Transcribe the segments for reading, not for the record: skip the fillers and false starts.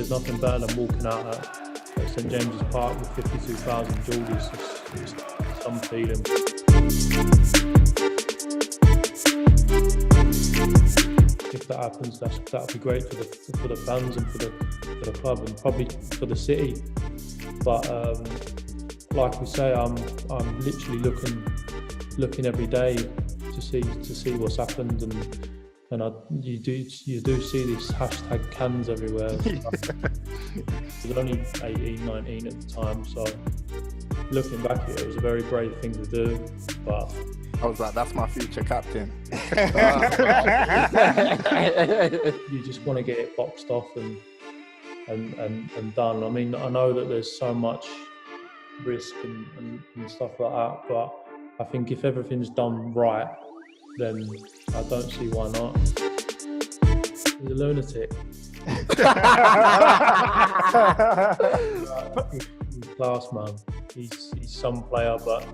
there's nothing better than walking out at St James's Park with 52,000 Geordies. It's some feeling. If that happens, that'll be great for the fans and for the club and probably for the city. But like we say, I'm literally looking every day to see what's happened, and you do see these hashtag cans everywhere. I was only 18, 19 at the time, so looking back at it was a very brave thing to do. But I was like, that's my future captain. You just want to get it boxed off and done. I mean, I know that there's so much risk and stuff like that, but I think if everything's done right, then I don't see why not. He's a lunatic. He's class, man. He's some player, but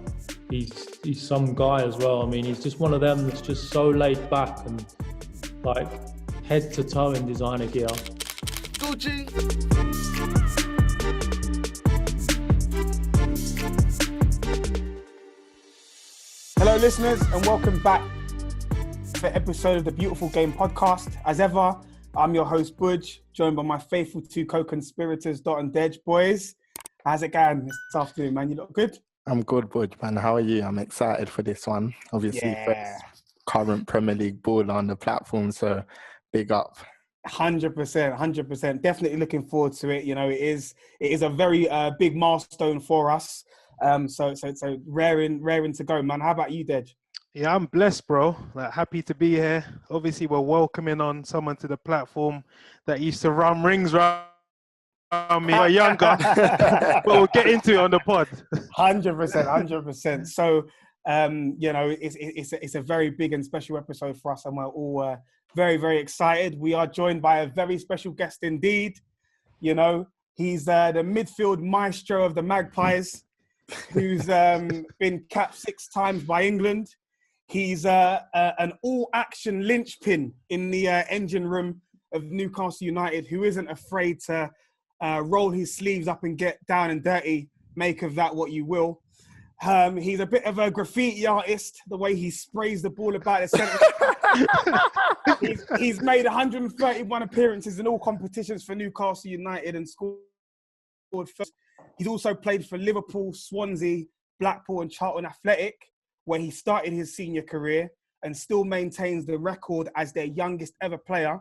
he's some guy as well. I mean, he's just one of them that's just so laid back and like head to toe in designer gear. Gucci. Hello listeners, and welcome back to the episode of the Beautiful Game podcast. As ever, I'm your host Budge, joined by my faithful two co-conspirators, Dot and Dej. Boys, how's it going this afternoon, man? You look good? I'm good, Budge, man. How are you? I'm excited for this one. Obviously, first current Premier League baller on the platform, so big up. 100%. Definitely looking forward to it. You know, it is a very big milestone for us. So raring to go, man. How about you, Dej? Yeah, I'm blessed, bro. Like, happy to be here. Obviously, we're welcoming on someone to the platform that used to run rings around me when I was younger. But we'll get into it on the pod. 100%. So, you know, it's a very big and special episode for us, and we're all very, very excited. We are joined by a very special guest indeed. You know, he's the midfield maestro of the Magpies, who's been capped 6 times by England. He's an all-action linchpin in the engine room of Newcastle United, who isn't afraid to roll his sleeves up and get down and dirty. Make of that what you will. He's a bit of a graffiti artist, the way he sprays the ball about the centre. He's made 131 appearances in all competitions for Newcastle United and scored first. He's also played for Liverpool, Swansea, Blackpool and Charlton Athletic, where he started his senior career and still maintains the record as their youngest ever player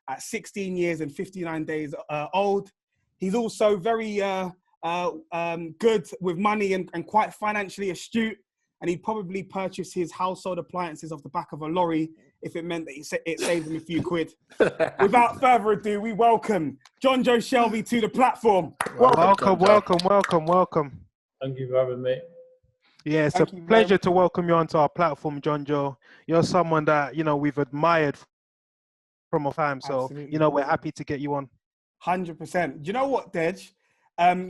at 16 years and 59 days old. He's also very good with money and quite financially astute, and he'd probably purchase his household appliances off the back of a lorry if it meant that it saved him a few quid. Without further ado, we welcome Jonjo Shelvey to the platform. Welcome. Thank you for having me. Yeah, it's a pleasure to welcome you onto our platform, Jonjo. You're someone that, you know, we've admired from a time, so, Absolutely. You know, we're happy to get you on. 100%. Do you know what, Dej?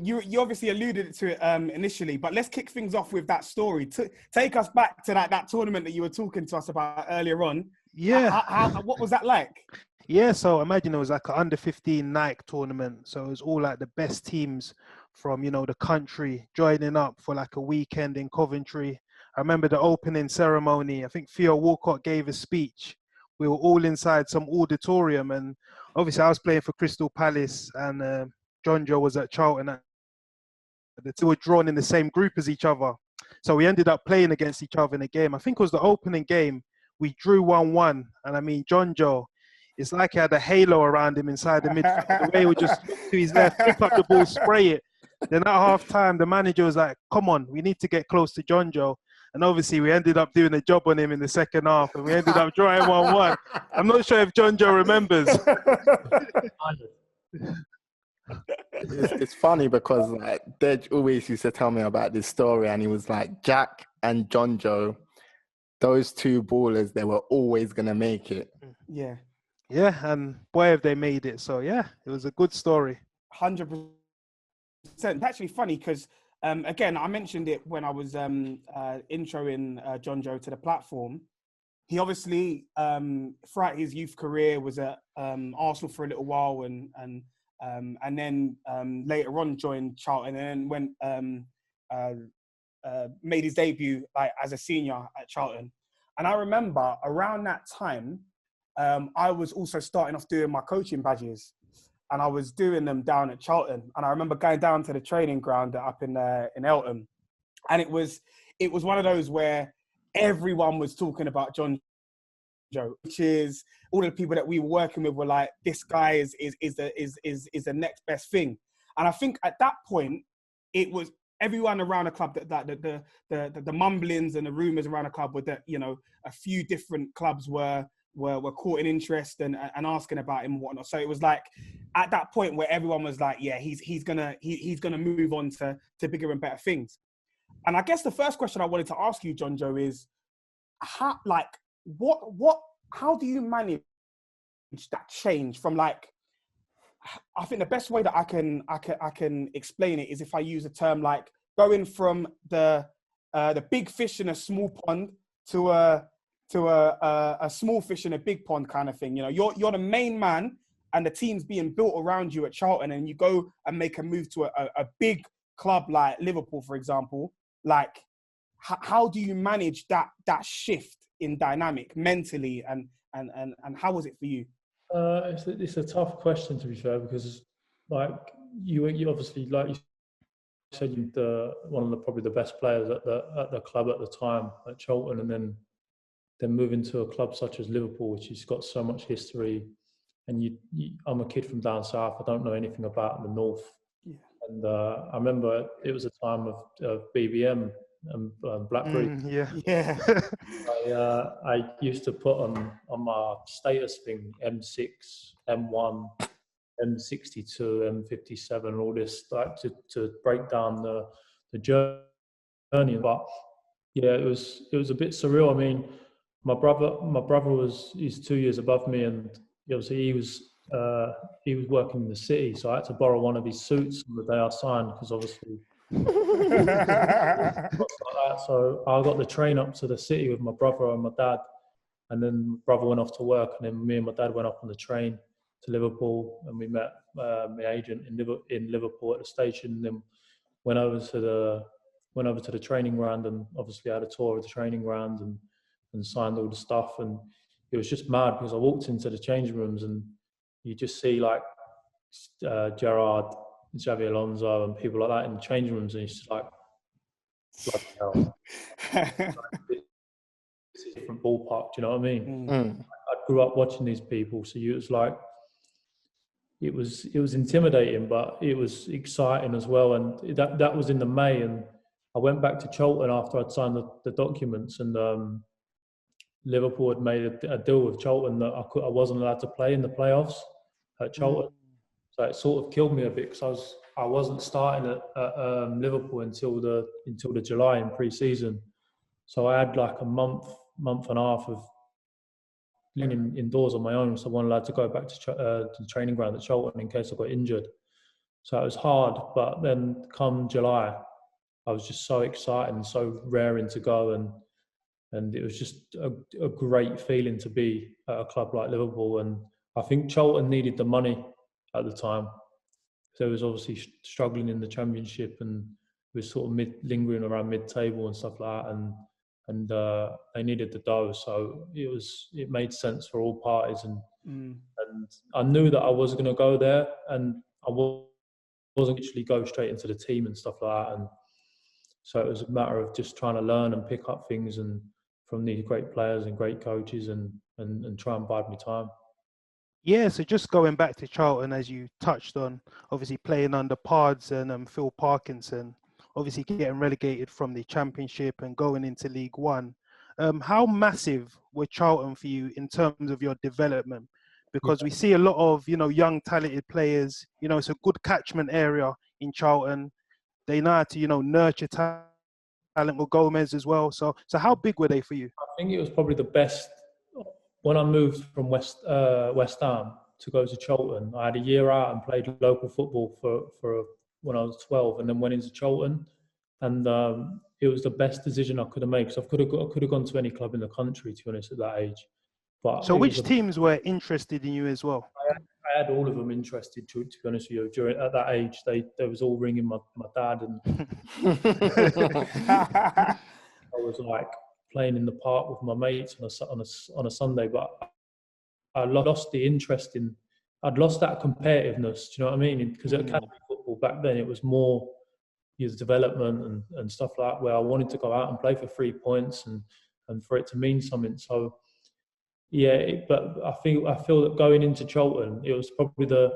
You obviously alluded to it initially, but let's kick things off with that story. Take us back to that tournament that you were talking to us about earlier on. Yeah. What was that like? Yeah, so imagine it was like an under-15 Nike tournament. So it was all like the best teams from, you know, the country joining up for like a weekend in Coventry. I remember the opening ceremony. I think Theo Walcott gave a speech. We were all inside some auditorium, and obviously I was playing for Crystal Palace, and Jonjo was at Charlton. The two were drawn in the same group as each other. So we ended up playing against each other in a game. I think it was the opening game. We drew 1-1. And I mean, Jonjo, it's like he had a halo around him inside the midfield. The way he would just look to his left, pick up the ball, spray it. Then at half-time, the manager was like, come on, we need to get close to Jonjo. And obviously, we ended up doing a job on him in the second half, and we ended up drawing 1-1. I'm not sure if Jonjo remembers. It's funny because like Dej always used to tell me about this story, and he was like, Jack and Jonjo, those two ballers, they were always going to make it. Yeah. Yeah, and boy, have they made it. So, yeah, it was a good story. 100%. It's actually funny because, again, I mentioned it when I was introing Jonjo to the platform. He obviously, throughout his youth career, was at Arsenal for a little while and and then later on joined Charlton, and then made his debut like as a senior at Charlton. And I remember around that time, I was also starting off doing my coaching badges, and I was doing them down at Charlton. And I remember going down to the training ground up in Eltham, and it was one of those where everyone was talking about Jonjo, which is all the people that we were working with were like, this guy is the next best thing. And I think at that point, it was everyone around the club that the mumblings and the rumours around the club were that, you know, a few different clubs were caught in interest and asking about him and whatnot. So it was like at that point where everyone was like, yeah, he's gonna move on to bigger and better things. And I guess the first question I wanted to ask you, Jonjo, is how do you manage that change from like, I think the best way that I can explain it is if I use a term like going from the big fish in a small pond to a small fish in a big pond kind of thing. You know, you're the main man and the team's being built around you at Charlton, and you go and make a move to a big club like Liverpool, for example. Like, how do you manage that shift in dynamic mentally, and how was it for you? It's a tough question, to be fair, because like you obviously, like you said, you're one of probably the best players at the club at the time at Charlton, and then moving to a club such as Liverpool, which has got so much history. And I'm a kid from down south. I don't know anything about the north. Yeah. And I remember it was a time of BBM and Blackberry. Yeah. I used to put on my status thing M6, M1, M62, M57, all this, like to break down the journey. But yeah, it was a bit surreal. I mean, my brother he's 2 years above me, and obviously he was working in the city, so I had to borrow one of his suits on the day I signed, because obviously. So I got the train up to the city with my brother and my dad, and then my brother went off to work, and then me and my dad went up on the train to Liverpool, and we met my agent in Liverpool at the station, and then went over to the training ground, and obviously had a tour of the training ground and signed all the stuff. And it was just mad, because I walked into the changing rooms and you just see like Gerrard, Xabi Alonso and people like that in the changing rooms, and it's just like, bloody hell. This is a different ballpark, do you know what I mean? I grew up watching these people, so it was like, it was intimidating, but it was exciting as well. And that was in the May, and I went back to Charlton after I'd signed the documents, and Liverpool had made a deal with Charlton that I wasn't allowed to play in the playoffs at Charlton. So it sort of killed me a bit, because I wasn't starting at Liverpool until the July in pre-season. So I had like a month and a half of living indoors on my own. So I wasn't allowed to go back to the training ground at Charlton in case I got injured. So it was hard. But then come July, I was just so excited and so raring to go, and it was just a great feeling to be at a club like Liverpool. And I think Charlton needed the money at the time. So it was obviously struggling in the Championship, and was sort of lingering around mid-table and stuff like that. And they needed the dough, so it made sense for all parties. And I knew that I was going to go there, and I wasn't actually go straight into the team and stuff like that. And so it was a matter of just trying to learn and pick up things and from these great players and great coaches, and try and bide my time. Yeah, so just going back to Charlton, as you touched on, obviously playing under Pards and Phil Parkinson, obviously getting relegated from the Championship and going into League One. How massive were Charlton for you in terms of your development? Because we see a lot of, young talented players. It's a good catchment area in Charlton. They know how to, nurture talent with Gomez as well. So how big were they for you? I think it was probably the best. When I moved from West Ham to go to Charlton, I had a year out and played local football for when I was 12, and then went into Charlton, and it was the best decision I could have made, because I could have gone to any club in the country, to be honest, at that age. But so which teams were interested in you as well? I had all of them interested. To be honest with you, at that age, they was all ringing my dad, and I was like playing in the park with my mates on a Sunday. But I lost the interest in. I'd lost that competitiveness. Do you know what I mean? Because at academy football back then, it was more youth development and stuff like that, where I wanted to go out and play for 3 points and for it to mean something. So. Yeah, but I feel that going into Charlton, it was probably the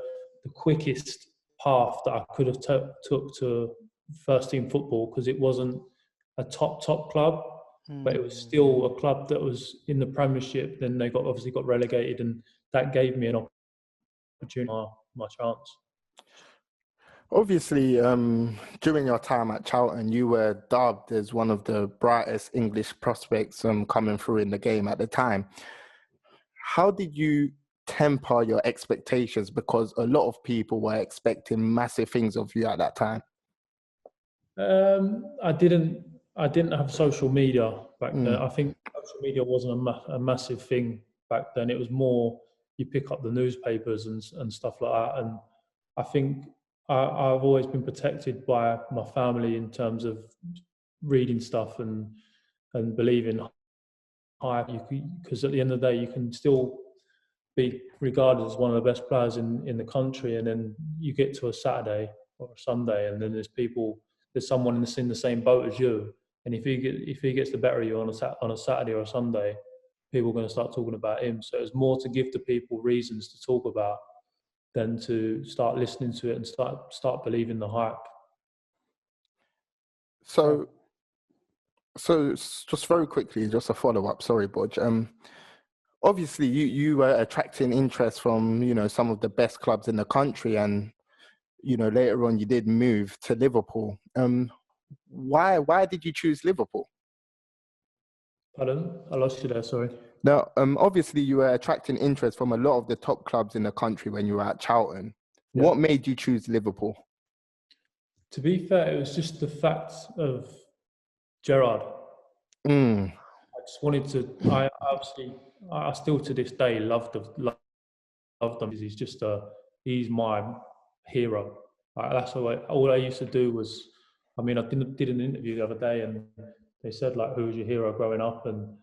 quickest path that I could have took to first team football, because it wasn't a top club, but it was still a club that was in the Premiership. Then they obviously got relegated, and that gave me an opportunity, my chance. Obviously, during your time at Charlton, you were dubbed as one of the brightest English prospects coming through in the game at the time. How did you temper your expectations? Because a lot of people were expecting massive things of you at that time. I didn't have social media back then. I think social media wasn't a massive thing back then. It was more you pick up the newspapers and stuff like that. And I think I've always been protected by my family in terms of reading stuff and believing. Because at the end of the day, you can still be regarded as one of the best players in the country, and then you get to a Saturday or a Sunday, and then there's someone in the same boat as you, and if he gets the better of you on a Saturday or a Sunday, people are going to start talking about him. So it's more to give the people reasons to talk about than to start listening to it and start believing the hype. So just very quickly, just a follow-up. Sorry, Bodge. Obviously, you were attracting interest from, some of the best clubs in the country, and, later on you did move to Liverpool. Why did you choose Liverpool? Pardon? I lost you there, sorry. Now, obviously, you were attracting interest from a lot of the top clubs in the country when you were at Charlton. Yeah. What made you choose Liverpool? To be fair, it was just the fact of Gerrard. I just wanted to. I still to this day love him. He's my hero. That's all I used to do was. I mean, I did an interview the other day, and they said who was your hero growing up, and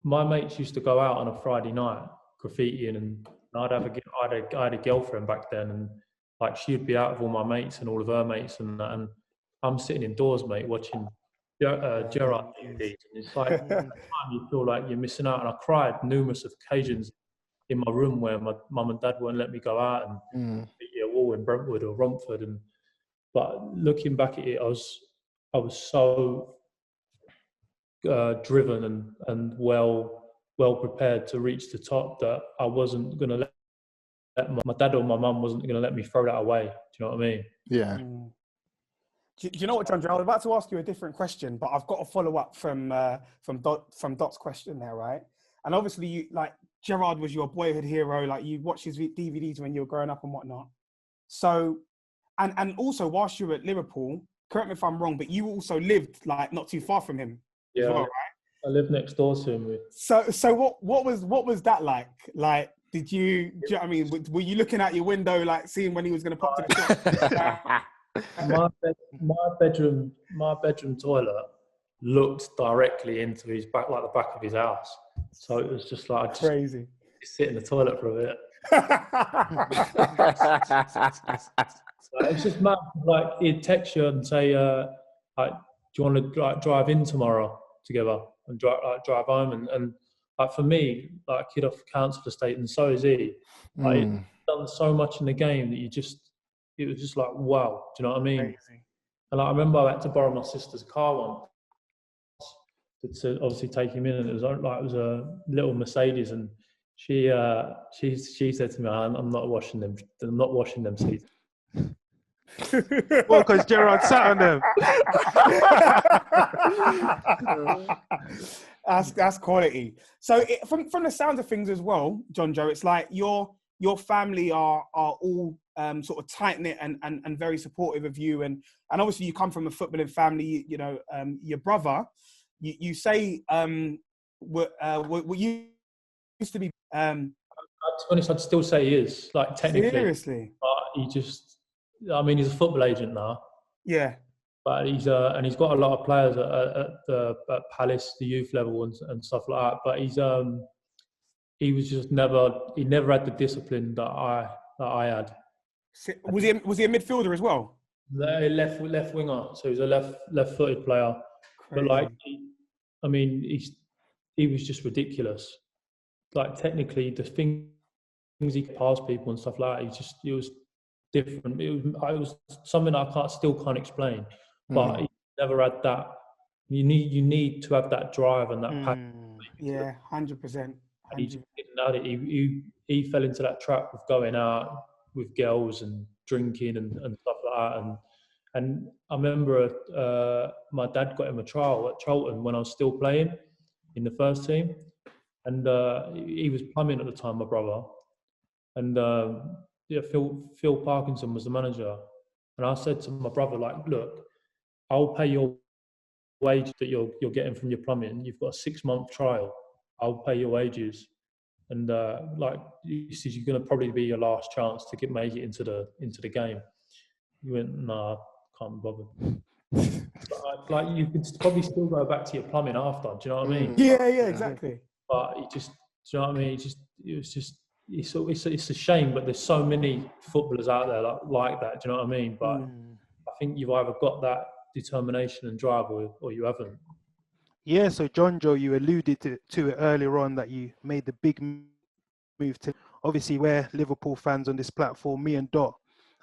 my mates used to go out on a Friday night graffitiing, and I had a girlfriend back then, and she'd be out with all my mates and all of her mates, and I'm sitting indoors, mate, watching Gerrard indeed. And it's at the time you feel like you're missing out, and I cried numerous occasions in my room where my mum and dad wouldn't let me go out and beat a wall in Brentwood or Romford. But looking back at it, I was so driven and well prepared to reach the top that I wasn't going to let my dad or my mum wasn't going to let me throw that away. Do you know what I mean? Yeah. Do you know what, Jonjo? I was about to ask you a different question, but I've got a follow up from Dot's question there, right? And obviously, you Gerrard was your boyhood hero. You watched his DVDs when you were growing up and whatnot. So, and also whilst you were at Liverpool, correct me if I'm wrong, but you also lived not too far from him. Yeah, as well, right? I lived next door to him. So what was that like? Did you? Do you know what I mean? Were you looking out your window, seeing when he was going to pop to the shop? My bedroom toilet looked directly into his back, the back of his house. So it was just crazy. Just sit in the toilet for a bit. It's just mad. He'd text you and say, "Do you want to drive in tomorrow together and drive home?" And for me, a kid off council estate, and so is he. He'd done so much in the game that it was just wow. Do you know what I mean? Amazing. And I remember I had to borrow my sister's car once to obviously take him in, and it was a little Mercedes, and she said to me, "I'm not washing them. I'm not washing them seats." Well, because Gerrard sat on them. That's quality. So from the sound of things as well, Jonjo, it's your family are all sort of tight knit and very supportive of you, and obviously you come from a footballing family. Your brother, you say what you used to be. I be honest, I'd still say he is, like, technically. Seriously? But he's a football agent now. Yeah. But he's and he's got a lot of players at Palace, the youth level and stuff like that. But he was just he never had the discipline that I had. Was he a midfielder as well? Left winger, so he's a left-footed player. Crazy. But like, he was just ridiculous. Like, technically, the things he could pass people and stuff like that, it was different. It was something I still can't explain. But he never had that. You need to have that drive and that passion. Yeah, 100%. He just didn't have it. He fell into that trap of going out with girls and drinking and stuff like that. And I remember my dad got him a trial at Charlton when I was still playing in the first team. And he was plumbing at the time, my brother. And Phil Parkinson was the manager. And I said to my brother, like, look, I'll pay your wage that you're getting from your plumbing. You've got a 6-month trial. I'll pay your wages. And like, he says, you're going to probably be your last chance to make it into the game. He went, nah, can't be bothered. Like, you could probably still go back to your plumbing after. Do you know what I mean? Yeah, exactly. But do you know what I mean? It's a shame, but there's so many footballers out there like that. Do you know what I mean? But I think you've either got that determination and drive, or you haven't. Yeah, so Jonjo, you alluded to it earlier on that you made the big move to, obviously we're Liverpool fans on this platform, me and Dot.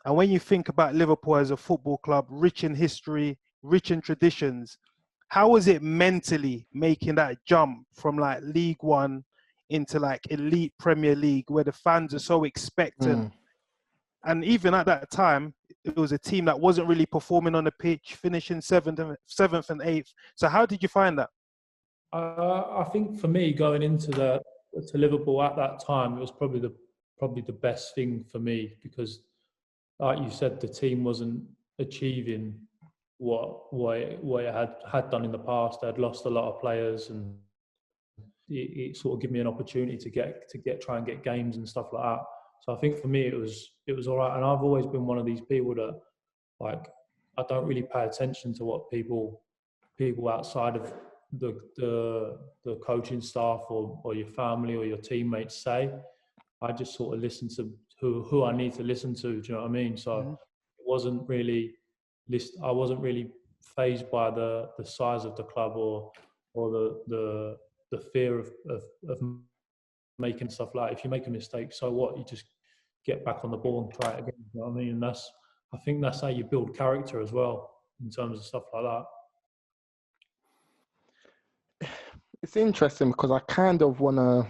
And when you think about Liverpool as a football club, rich in history, rich in traditions, how was it mentally making that jump from like League One into like elite Premier League where the fans are so expectant? And even at that time, it was a team that wasn't really performing on the pitch, finishing seventh and 8th. So how did you find that? I think for me, going into to Liverpool at that time, it was probably the best thing for me, because, like you said, the team wasn't achieving what it had done in the past. They had lost a lot of players, and it sort of gave me an opportunity to try and get games and stuff like that. So I think for me it was all right. And I've always been one of these people that, like, I don't really pay attention to what people outside of the coaching staff or your family or your teammates say. I just sort of listen to who I need to listen to. Do you know what I mean? So it wasn't really I wasn't really fazed by the size of the club or the fear of making stuff like, if you make a mistake, so what? You just get back on the ball and try it again. You know what I mean? And I think that's how you build character as well, in terms of stuff like that. It's interesting because I kind of want to,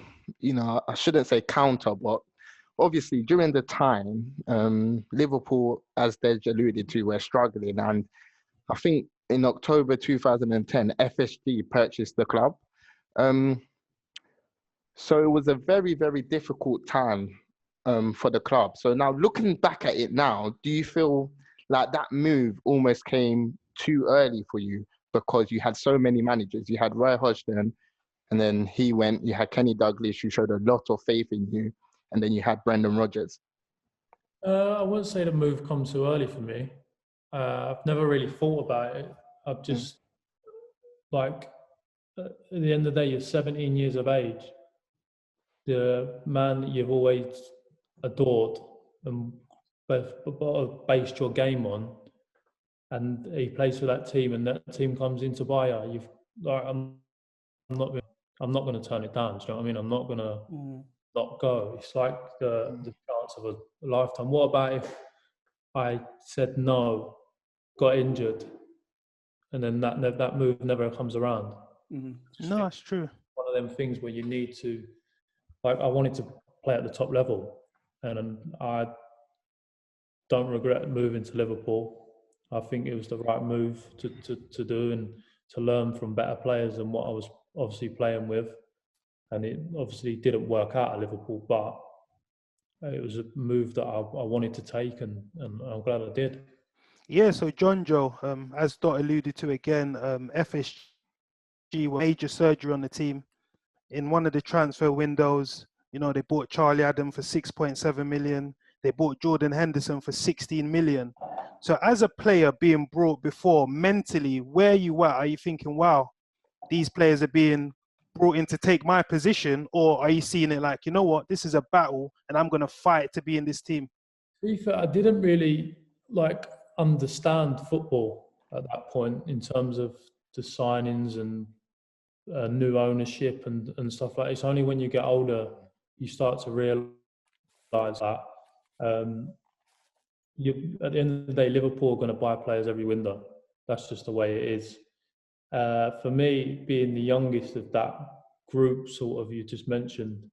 I shouldn't say counter, but obviously during the time, Liverpool, as Dej alluded to, were struggling. And I think in October 2010, FSG purchased the club. So it was a very, very difficult time for the club. So now looking back at it now, do you feel like that move almost came too early for you, because you had so many managers? You had Roy Hodgson, and then he went. You had Kenny Dalglish, who showed a lot of faith in you, and then you had Brendan Rodgers. I wouldn't say the move come too early for me. I've never really thought about it. I've just, like, at the end of the day, you're 17 years of age. The man that you've always adored and based your game on, and he plays for that team, and that team comes in to buy you. I'm not going to turn it down. Do you know what I mean? I'm not going to not go. It's like the chance of a lifetime. What about if I said no, got injured, and then that move never comes around? No, it's true. One of them things where you need to, like, I wanted to play at the top level, and I don't regret moving to Liverpool. I think it was the right move to do, and to learn from better players than what I was obviously playing with. And it obviously didn't work out at Liverpool, but it was a move that I wanted to take, and I'm glad I did. Yeah, so Jonjo, as Dot alluded to again, FSG were major surgery on the team. In one of the transfer windows, You know, they bought Charlie Adam for 6.7 million. They bought Jordan Henderson for 16 million. So as a player being brought before, mentally, where you at? Are you thinking, wow, these players are being brought in to take my position? Or are you seeing it like, you know what, this is a battle and I'm going to fight to be in this team? To be fair, I didn't really understand football at that point in terms of the signings and new ownership and stuff like that. It's only when you get older you start to realise that at the end of the day, Liverpool are going to buy players every window. That's just the way it is. For me, being the youngest of that group, sort of, you just mentioned,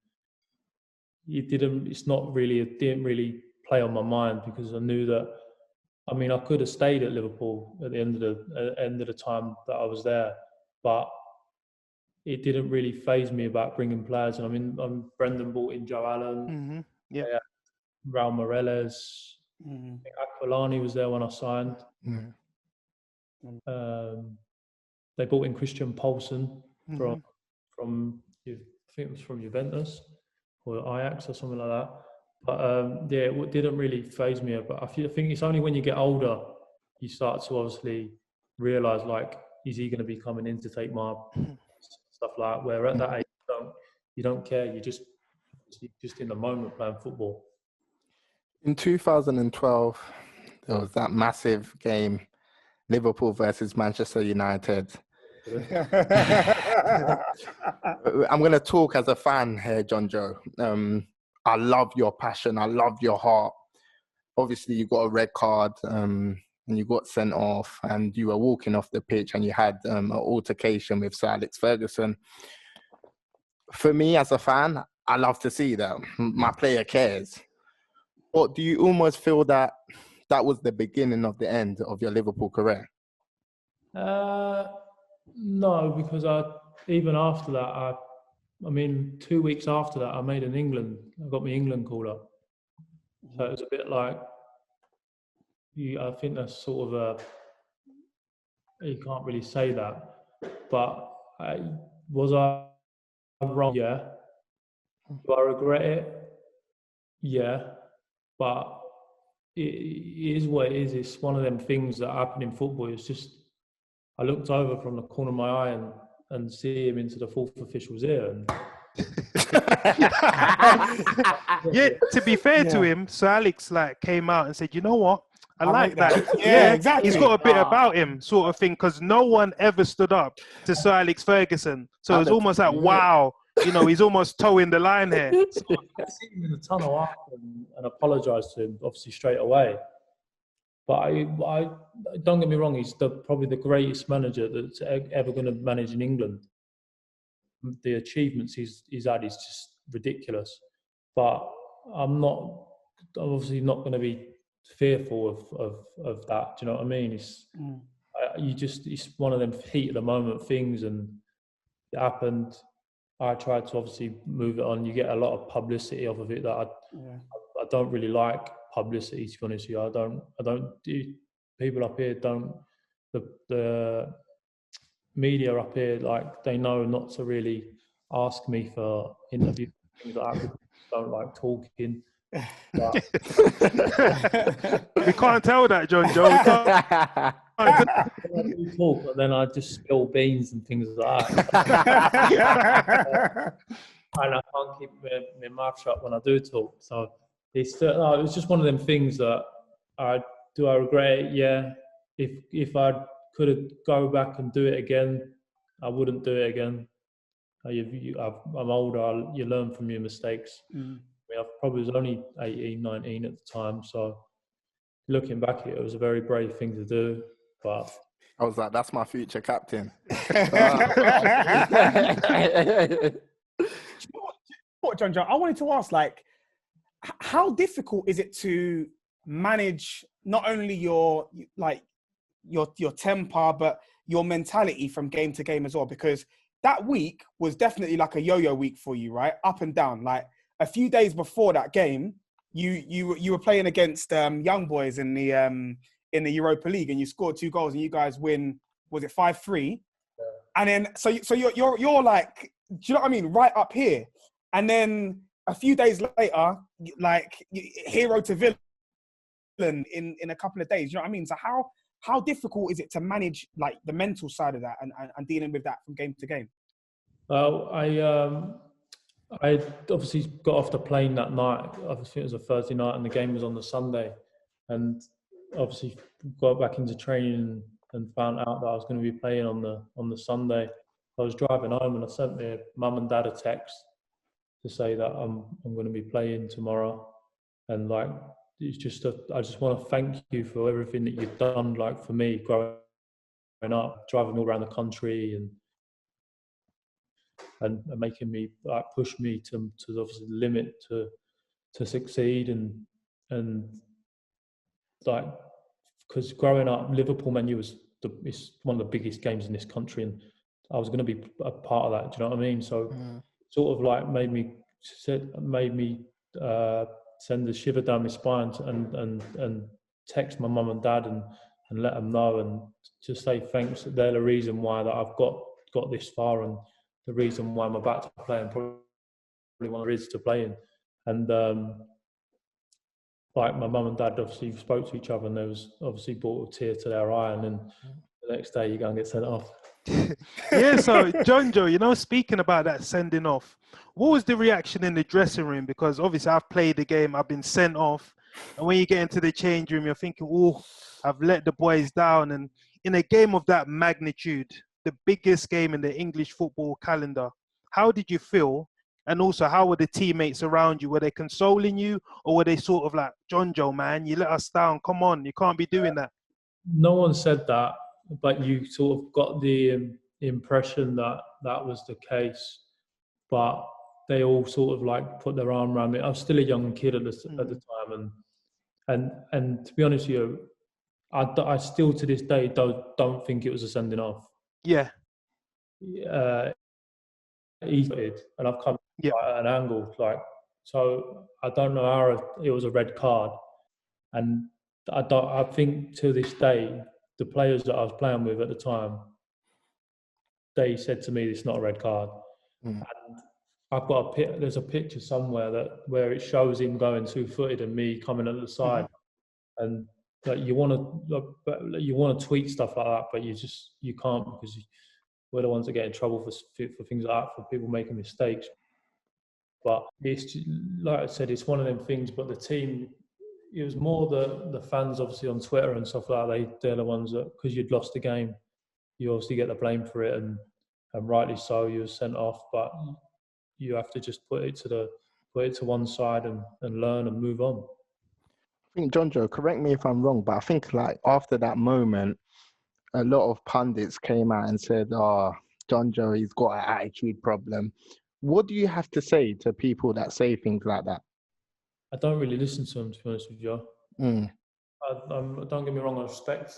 it didn't really play on my mind, because I knew that, I mean, I could have stayed at Liverpool at the end of the time that I was there, but it didn't really faze me about bringing players. And I mean, Brendan brought in Joe Allen, Raul Meireles, I think Aquilani was there when I signed. They brought in Christian Poulsen from I think it was from Juventus or Ajax or something like that. But it didn't really faze me. But I think it's only when you get older you start to obviously realise, like, is he going to be coming in to take my stuff like that? Where at that age you don't care. You're just in the moment playing football. In 2012, there was that massive game, Liverpool versus Manchester United. I'm going to talk as a fan here, Jonjo. I love your passion. I love your heart. Obviously, you got a red card and you got sent off, and you were walking off the pitch and you had an altercation with Sir Alex Ferguson. For me, as a fan, I love to see that. My player cares. But do you almost feel that was the beginning of the end of your Liverpool career? No, because even after that, I mean, 2 weeks after that, I got my England call up. So it was a bit like, I think that's sort of you can't really say that. But was I wrong? Yeah. Do I regret it? Yeah. But it is what it is. It's one of them things that happen in football. It's just, I looked over from the corner of my eye and see him into the fourth official's ear. And yeah, to be fair to him, Sir Alex came out and said, you know what? I like that. Yeah, exactly. He's got a bit about him, sort of thing, because no one ever stood up to Sir Alex Ferguson. So it was almost like, wow, you know, he's almost towing the line here. So I seen him in the tunnel after and apologised to him, obviously, straight away. But I don't get me wrong, he's probably the greatest manager that's ever going to manage in England. The achievements he's had is just ridiculous. But I'm obviously not going to be fearful of that. Do you know what I mean? It's one of them heat of the moment things, and it happened. I tried to obviously move it on. You get a lot of publicity off of it that I don't really like publicity, to be honest with you. I don't do, people up here don't, the media up here, like, they know not to really ask me for interviews, things like that. Don't like talking. But we can't tell that, Jonjo. I do talk, but then I just spill beans and things like that. And I can't keep my mouth shut when I do talk. So it's just one of them things that I regret it? Yeah. If I could go back and do it again, I wouldn't do it again. I'm older. You learn from your mistakes. I mean, I probably was only 18, 19 at the time. So looking back, it was a very brave thing to do. But I was like, that's my future captain. What, Jonjo? I wanted to ask, like, how difficult is it to manage not only your temper, but your mentality from game to game as well? Because that week was definitely like a yo-yo week for you, right? Up and down. Like, a few days before that game, you were playing against young boys in the Europa League, and you scored 2 goals, and you guys win. Was it 5-3? Yeah. And then so you're like, do you know what I mean? Right up here, and then a few days later, like hero to villain in a couple of days. You know what I mean? So how difficult is it to manage like the mental side of that and dealing with that from game to game? Well, I obviously got off the plane that night. I think it was a Thursday night, and the game was on the Sunday. And obviously got back into training and found out that I was going to be playing on the Sunday. I was driving home and I sent my mum and dad a text to say that I'm going to be playing tomorrow, and like it's just I just want to thank you for everything that you've done, like for me growing up, driving me all around the country and making me like push me to obviously the limit to succeed and like because growing up Liverpool Man U was it's one of the biggest games in this country, and I was going to be a part of that. Do you know what I mean? So sort of like made me send a shiver down my spine and text my mum and dad and let them know and just say thanks. They're the reason why that I've got this far and the reason why I'm about to play and probably one of the reasons to play in. And like my mum and dad obviously spoke to each other, and there was obviously brought a tear to their eye, and then the next day you go and get sent off. Yeah, so Jonjo, you know, speaking about that sending off, what was the reaction in the dressing room? Because obviously I've played the game, I've been sent off, and when you get into the change room, you're thinking, oh, I've let the boys down. And in a game of that magnitude, the biggest game in the English football calendar, how did you feel? And also, how were the teammates around you? Were they consoling you, or were they sort of like, Jonjo, man, you let us down, come on, you can't be doing that? No one said that, but you sort of got the impression that that was the case. But they all sort of like put their arm around me. I was still a young kid at the time, and to be honest with you, I still to this day don't think it was a sending off. Yeah. He did, and I've come at an angle, like, so I don't know how it was a red card, and I think to this day the players that I was playing with at the time, they said to me it's not a red card. And I've got there's a picture somewhere where it shows him going 2-footed and me coming at the side, and like you want to tweet stuff like that, but you can't, because we're the ones that get in trouble for things like that, for people making mistakes. But it's like I said, it's one of them things. But the team, it was more the fans, obviously on Twitter and stuff like that. They're the ones that, because you'd lost the game, you obviously get the blame for it, and rightly so. You were sent off, but you have to just put it to one side and learn and move on. I think, Jonjo, correct me if I'm wrong, but I think like after that moment, a lot of pundits came out and said, "Oh, Jonjo, he's got an attitude problem." What do you have to say to people that say things like that? I don't really listen to them, to be honest with you. Don't get me wrong. I respect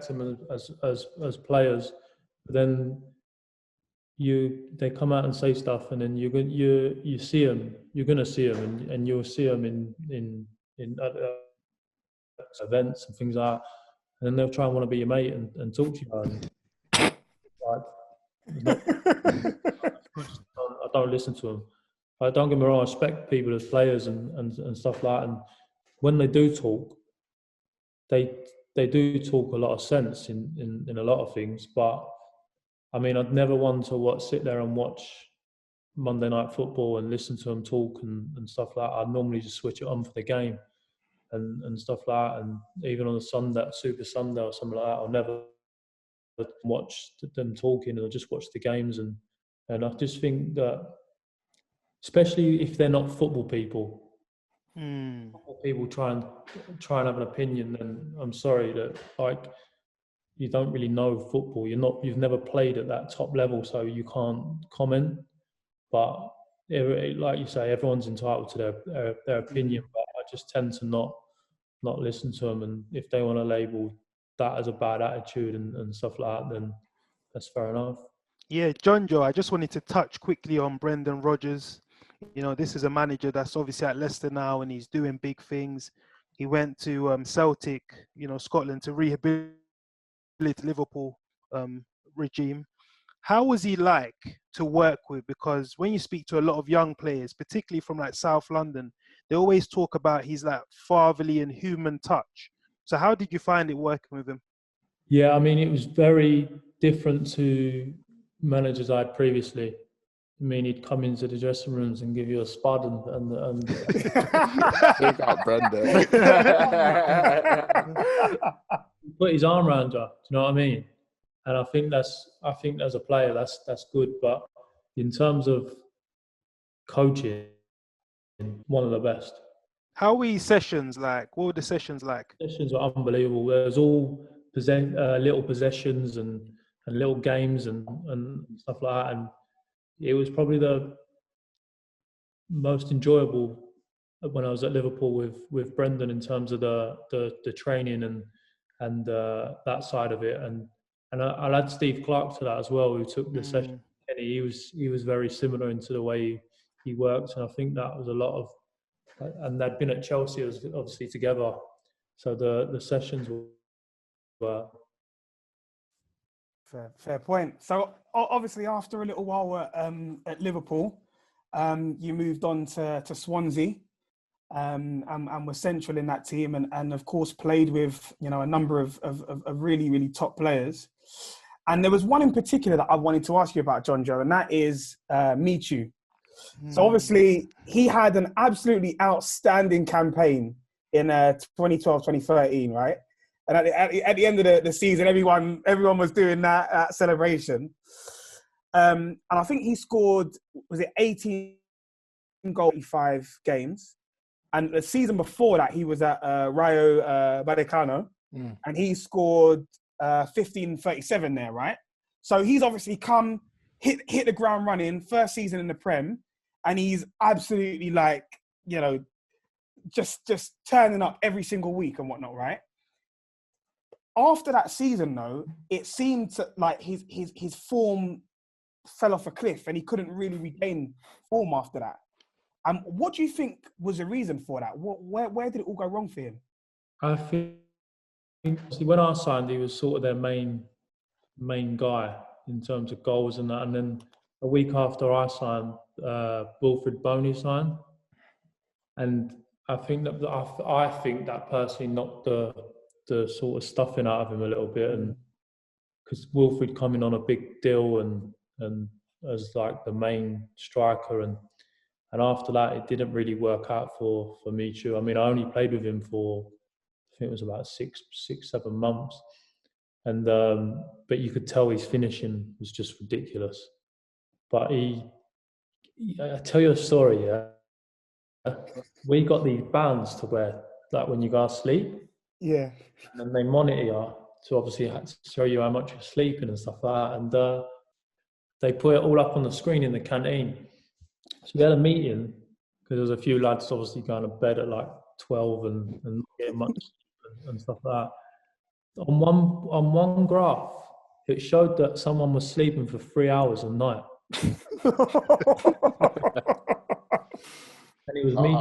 them as players, but then they come out and say stuff, and then you see them. You're going to see them, and you'll see them in events and things like that. And then they'll try and want to be your mate and talk to you about it. I don't listen to them. Don't get me wrong, I respect people as players and stuff like that. And when they do talk, they do talk a lot of sense in a lot of things. But I mean, I'd never want to sit there and watch Monday Night Football and listen to them talk and stuff like that. I'd normally just switch it on for the game and stuff like that. And even on a Sunday, Super Sunday or something like that, I'll never watch them talking, and I'll just watch the games. And I just think that, especially if they're not football people, football people try and have an opinion, then I'm sorry that like you don't really know football. You've never played at that top level, so you can't comment. But like you say, everyone's entitled to their opinion. But I just tend to not listen to them. And if they want to label that as a bad attitude and stuff like that, then that's fair enough. Yeah, Jonjo, I just wanted to touch quickly on Brendan Rodgers. You know, this is a manager that's obviously at Leicester now, and he's doing big things. He went to Celtic, Scotland, to rehabilitate Liverpool regime. how was he like to work with? Because when you speak to a lot of young players, particularly from like South London, they always talk about his like fatherly and human touch. So how did you find it working with him? Yeah, I mean, it was very different to managers I had previously. I mean, he'd come into the dressing rooms and give you a spud and Big up, Brendan. put his arm around you. Do you know what I mean? And I think as a player, that's good. But in terms of coaching, one of the best. How were his sessions like? What were the sessions like? Sessions were unbelievable. There was all little possessions and little games and stuff like that. And it was probably the most enjoyable when I was at Liverpool with Brendan in terms of the training and that side of it. And I'll add Steve Clark to that as well, who took the session. And he was very similar into the way he worked, and I think that was a lot of. And they'd been at Chelsea obviously together, so the sessions were. Fair point. So obviously, after a little while at Liverpool, you moved on to Swansea, and were central in that team, and of course played with a number of really, really top players. And there was one in particular that I wanted to ask you about, Jonjo, and that is Michu. So obviously, he had an absolutely outstanding campaign in 2012-2013, right? And at the end of the season, everyone was doing that celebration. And I think he scored, was it 18 goals, 85 games? And the season before that, he was at Rayo Vallecano, and he scored 15-37 there, right? So he's obviously come, hit the ground running, first season in the Prem, and he's absolutely just turning up every single week and whatnot, right? After that season, though, it seemed like his form fell off a cliff, and he couldn't really regain form after that. What do you think was the reason for that? Where did it all go wrong for him? I think when I signed, he was sort of their main guy in terms of goals and that. And then a week after I signed, Wilfred Boney signed, and I think that personally knocked the sort of stuffing out of him a little bit, and because Wilfred coming on a big deal and as like the main striker, and after that it didn't really work out for Michu. I mean, I only played with him for I think it was about 6-7 months, and but you could tell his finishing was just ridiculous. But I tell you a story, yeah. We got these bands to wear, like when you go to sleep. Yeah. And then they monitor you to obviously show you how much you're sleeping and stuff like that. And they put it all up on the screen in the canteen. So we had a meeting, because there was a few lads obviously going to bed at like 12 and not getting much sleep and stuff like that. On one graph, it showed that someone was sleeping for 3 hours a night. And it was me.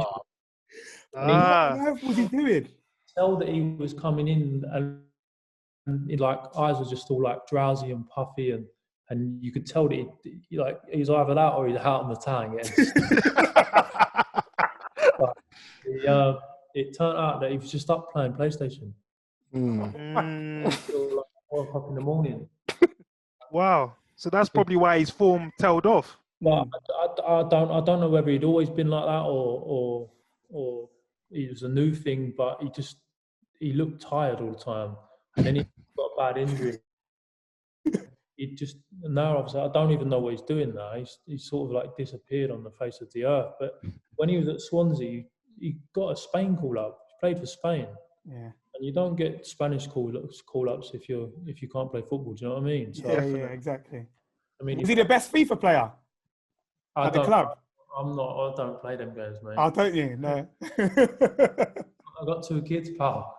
What on earth was he doing? Tell that he was coming in and like eyes were just all like drowsy and puffy, and you could tell that he was either that or he's out on the town. But it turned out that he was just up playing PlayStation. Until like 4 o'clock in the morning. Wow. So that's probably why his form tailed off. But I don't know whether he'd always been like that or it was a new thing, but he looked tired all the time, and then he got a bad injury. Now obviously I don't even know what he's doing now. He's sort of like disappeared on the face of the earth. But when he was at Swansea, he got a Spain call up. He played for Spain. Yeah. And you don't get Spanish call ups if you can't play football. Do you know what I mean? So yeah, exactly. I mean, is he the best FIFA player at the club? I'm not. I don't play them games, mate. Oh, don't you? No. I got 2 kids, pal.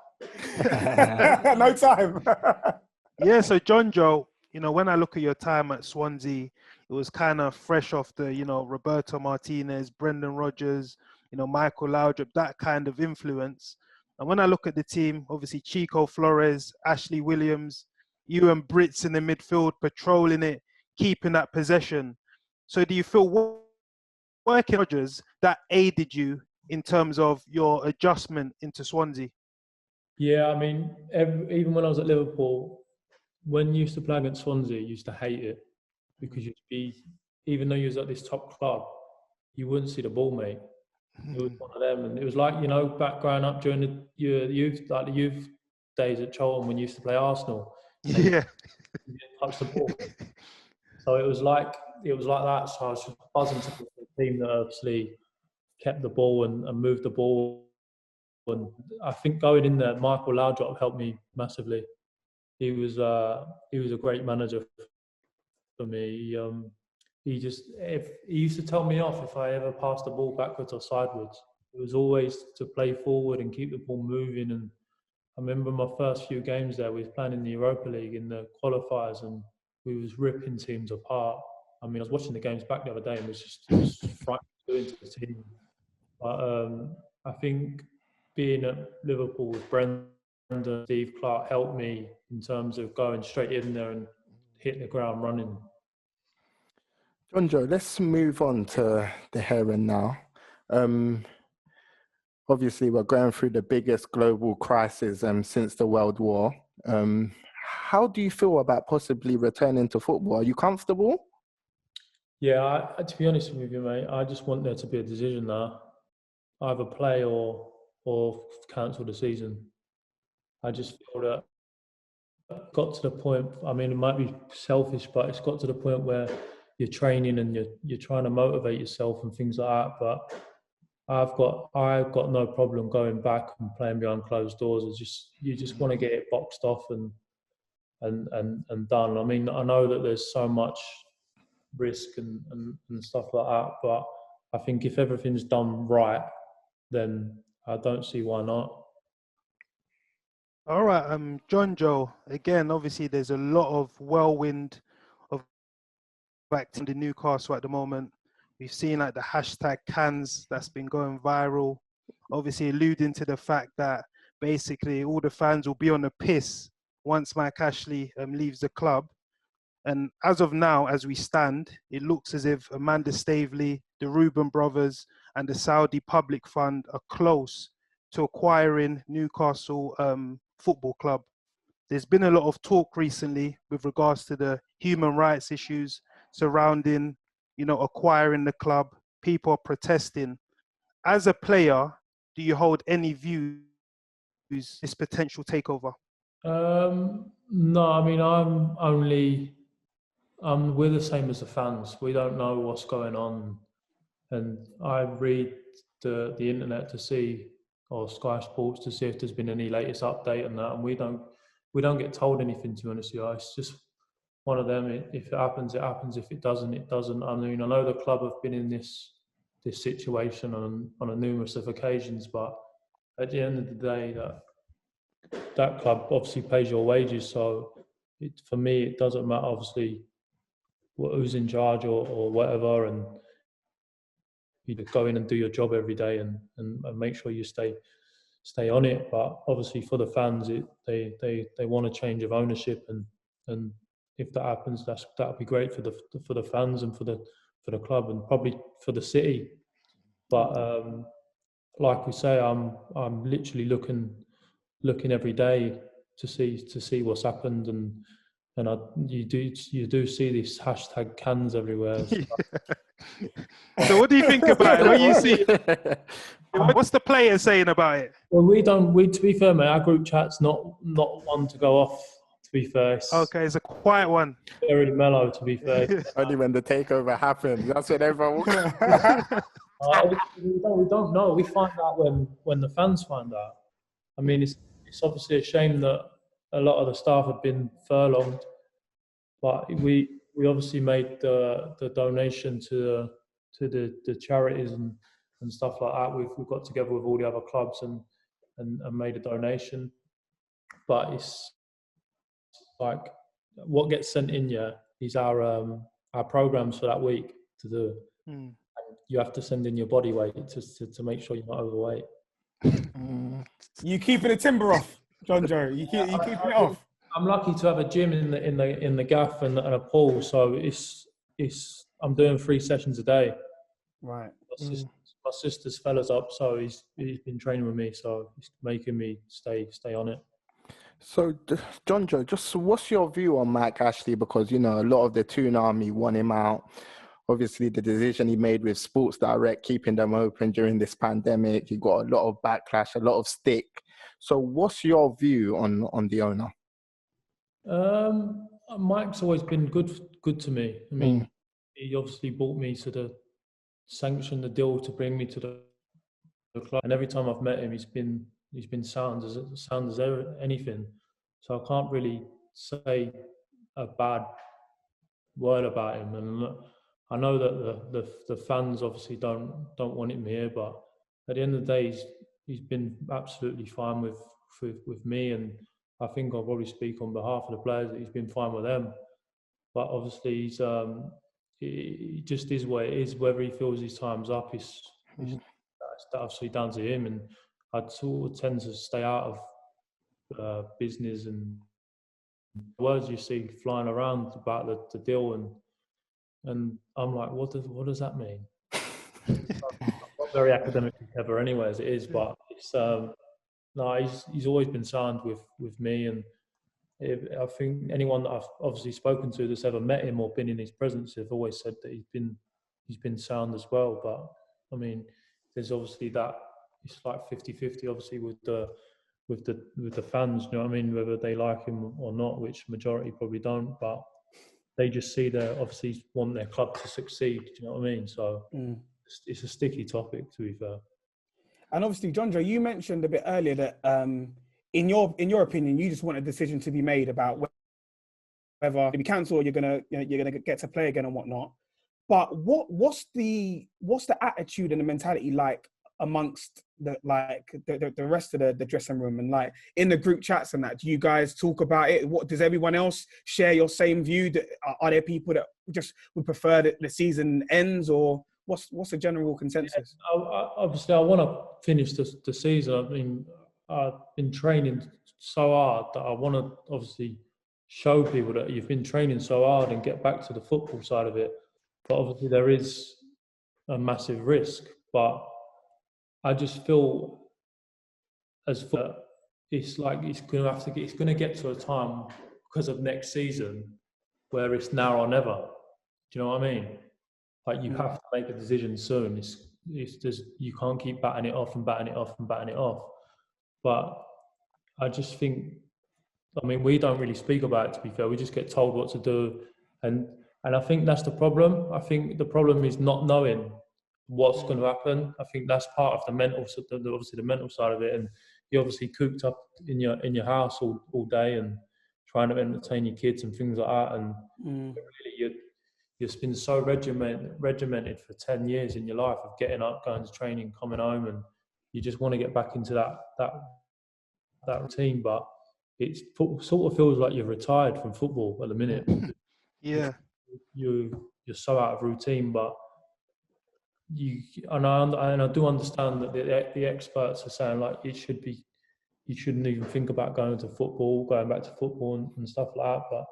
No time. Yeah. So Jonjo, when I look at your time at Swansea, it was kind of fresh off the, Roberto Martinez, Brendan Rodgers, Michael Laudrup, that kind of influence. And when I look at the team, obviously Chico Flores, Ashley Williams, you and Brits in the midfield patrolling it, keeping that possession. So do you feel working Rodgers that aided you in terms of your adjustment into Swansea? Yeah, I mean, even when I was at Liverpool, when you used to play against Swansea, you used to hate it because even though you was at this top club, you wouldn't see the ball, mate. It was one of them, and it was like, you know, back growing up during your youth, like the youth days at Charlton when you used to play Arsenal. Yeah, You didn't touch the ball. So it was like that. So I was just buzzing to the team that obviously kept the ball and moved the ball. And I think going in there, Michael Laudrup helped me massively. He was a great manager for me. He used to tell me off if I ever passed the ball backwards or sideways. It was always to play forward and keep the ball moving. And I remember my first few games there, we was playing in the Europa League in the qualifiers, and we was ripping teams apart. I mean, I was watching the games back the other day, and it was frightening to the team. But I think being at Liverpool with Brendan, Steve Clarke helped me in terms of going straight in there and hitting the ground running. Jonjo, let's move on to the here and now. Obviously, we're going through the biggest global crisis since the World War. How do you feel about possibly returning to football? Are you comfortable? Yeah, to be honest with you, mate, I just want there to be a decision now. Either play or cancel the season. I just feel that it got to the point, I mean, it might be selfish, but it's got to the point where you're training and you're trying to motivate yourself and things like that. But I've got no problem going back and playing behind closed doors. You just want to get it boxed off and done. I mean, I know that there's so much risk and stuff like that, but I think if everything's done right, then I don't see why not. All right, Jonjo, again, obviously there's a lot of whirlwind of activity in Newcastle at the moment. We've seen like the hashtag cans that's been going viral, obviously alluding to the fact that basically all the fans will be on the piss once Mike Ashley leaves the club. And as of now, as we stand, it looks as if Amanda Staveley, the Reuben brothers, and the Saudi Public Fund are close to acquiring Newcastle Football Club. There's been a lot of talk recently with regards to the human rights issues surrounding, acquiring the club. People are protesting. As a player, do you hold any views this potential takeover? No, I mean, we're the same as the fans. We don't know what's going on, and I read the internet to see, or Sky Sports to see if there's been any latest update on that, and we don't get told anything, to be honest with you. It's just one of them. If it happens, it happens. If it doesn't, it doesn't. I mean, I know the club have been in this situation on a numerous of occasions, but at the end of the day, that club obviously pays your wages. So for me, it doesn't matter, obviously, who's in charge or whatever, and you go in and do your job every day and make sure you stay on it. But obviously for the fans, they want a change of ownership, and if that happens, that'll be great for the fans and for the club and probably for the city. But like we say, I'm literally looking every day to see what's happened, and you do see these hashtag cans everywhere. So what do you think about it? What you see? What's the player saying about it? Well, to be fair, mate, our group chat's not one to go off, to be fair. Okay, it's a quiet one. Very mellow, to be fair. Only when the takeover happens, that's when everyone we don't know. We find out when the fans find out. I mean, it's obviously a shame that a lot of the staff have been furloughed, but we obviously made the donation to the charities and stuff like that. We've got together with all the other clubs and made a donation. But it's like what gets sent in is our programs for that week to do. Mm. You have to send in your body weight to make sure you're not overweight. You keeping the timber off, Jonjo? You keeping it off? I'm lucky to have a gym in the gaff and a pool, so I'm doing 3 sessions a day. Right. My sister's fella's up, so he's been training with me, so he's making me stay on it. So, Jonjo, just what's your view on Mike Ashley? Because, a lot of the Toon Army won him out. Obviously, the decision he made with Sports Direct, keeping them open during this pandemic, he got a lot of backlash, a lot of stick. So what's your view on the owner? Mike's always been good to me. I mean, he obviously brought me to sanctioned the deal to bring me to the club, and every time I've met him, he's been sound as anything. So I can't really say a bad word about him. And I know that the fans obviously don't want him here, but at the end of the day, he's been absolutely fine with me, and I think I'll probably speak on behalf of the players that he's been fine with them. But obviously, it just is what it is. Whether he feels his time's up, it's obviously down to him. And I sort of tend to stay out of business and words you see flying around about the deal, and I'm like, what does that mean? I'm not very academically clever anyway, as it is, but it's no, he's always been sound with me, and I think anyone that I've obviously spoken to that's ever met him or been in his presence have always said that he's been sound as well. But I mean, there's obviously that it's like 50-50 obviously with the fans, you know what I mean, whether they like him or not, which majority probably don't, but they just see obviously want their club to succeed, do you know what I mean? So it's a sticky topic, to be fair. And obviously, Jonjo, you mentioned a bit earlier that in your opinion, you just want a decision to be made about whether to be cancelled or you're gonna get to play again and whatnot. But what's the attitude and the mentality like amongst the rest of the dressing room and like in the group chats and that? Do you guys talk about it? What does everyone else share your same view? Are there people that just would prefer that the season ends, or what's the general consensus? Yeah, obviously, I want to finish the season. I mean, I've been training so hard that I want to obviously show people that you've been training so hard and get back to the football side of it. But obviously, there is a massive risk. But I just feel it's like it's going to get to a time because of next season where it's now or never. Do you know what I mean? Like you have to make a decision soon. It's just you can't keep batting it off and batting it off and batting it off. But I just think, I mean, we don't really speak about it, to be fair. We just get told what to do, and I think that's the problem. I think the problem is not knowing what's going to happen. I think that's part of the mental, obviously the mental side of it. And you're obviously cooped up in your house all day and trying to entertain your kids and things like that. And really, you've been so regimented for 10 years in your life of getting up, going to training, coming home, and you just want to get back into that routine. But it sort of feels like you're retired from football at the minute. Yeah, you're so out of routine, but I do understand that the experts are saying like you shouldn't even think about going back to football and stuff like that.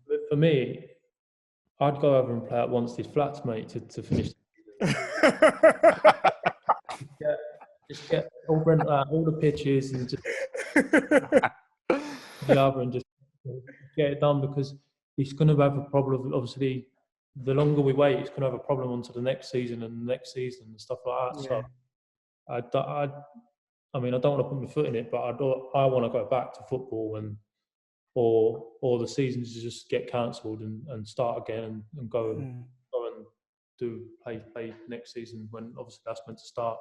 But for me, I'd go over and play at Wanstead Flats, mate, to finish. Just get all the pitches and just the other and just get it done, because it's going to have a problem. Obviously, the longer we wait, it's going to have a problem onto the next season and the next season and stuff like that. Yeah. So I mean, I don't want to put my foot in it, but I want to go back to football or the seasons just get cancelled and start again and go and play next season when obviously that's meant to start.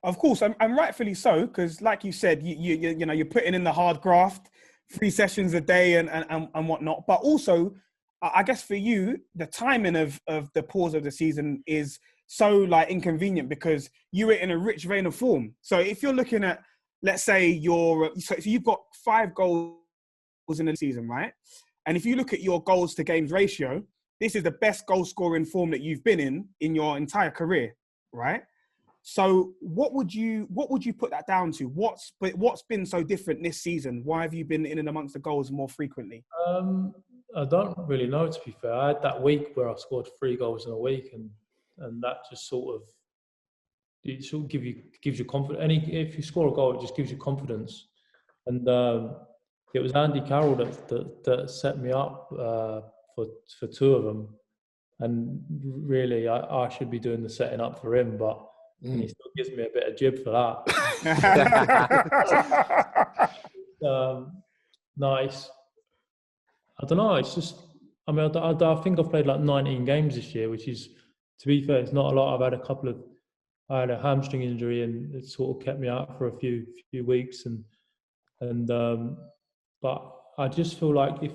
Of course, and rightfully so, because like you said, you're putting in the hard graft, 3 sessions a day and whatnot. But also, I guess for you, the timing of the pause of the season is so like inconvenient because you were in a rich vein of form. So if you're looking at, let's say so you've got 5 goals in the season, right? And if you look at your goals to games ratio, this is the best goal scoring form that you've been in your entire career, right? So what would you put that down to? What's been so different this season? Why have you been in and amongst the goals more frequently? I don't really know, to be fair. I had that week where I scored 3 goals in a week, and that just sort of gives you confidence. If you score a goal, it just gives you confidence. And it was Andy Carroll that set me up for 2 of them. And really, I should be doing the setting up for him, but he still gives me a bit of jib for that. Nice. I don't know. It's just, I mean, I think I've played like 19 games this year, which is, to be fair, it's not a lot. I had a hamstring injury, and it sort of kept me out for a few weeks, but I just feel like if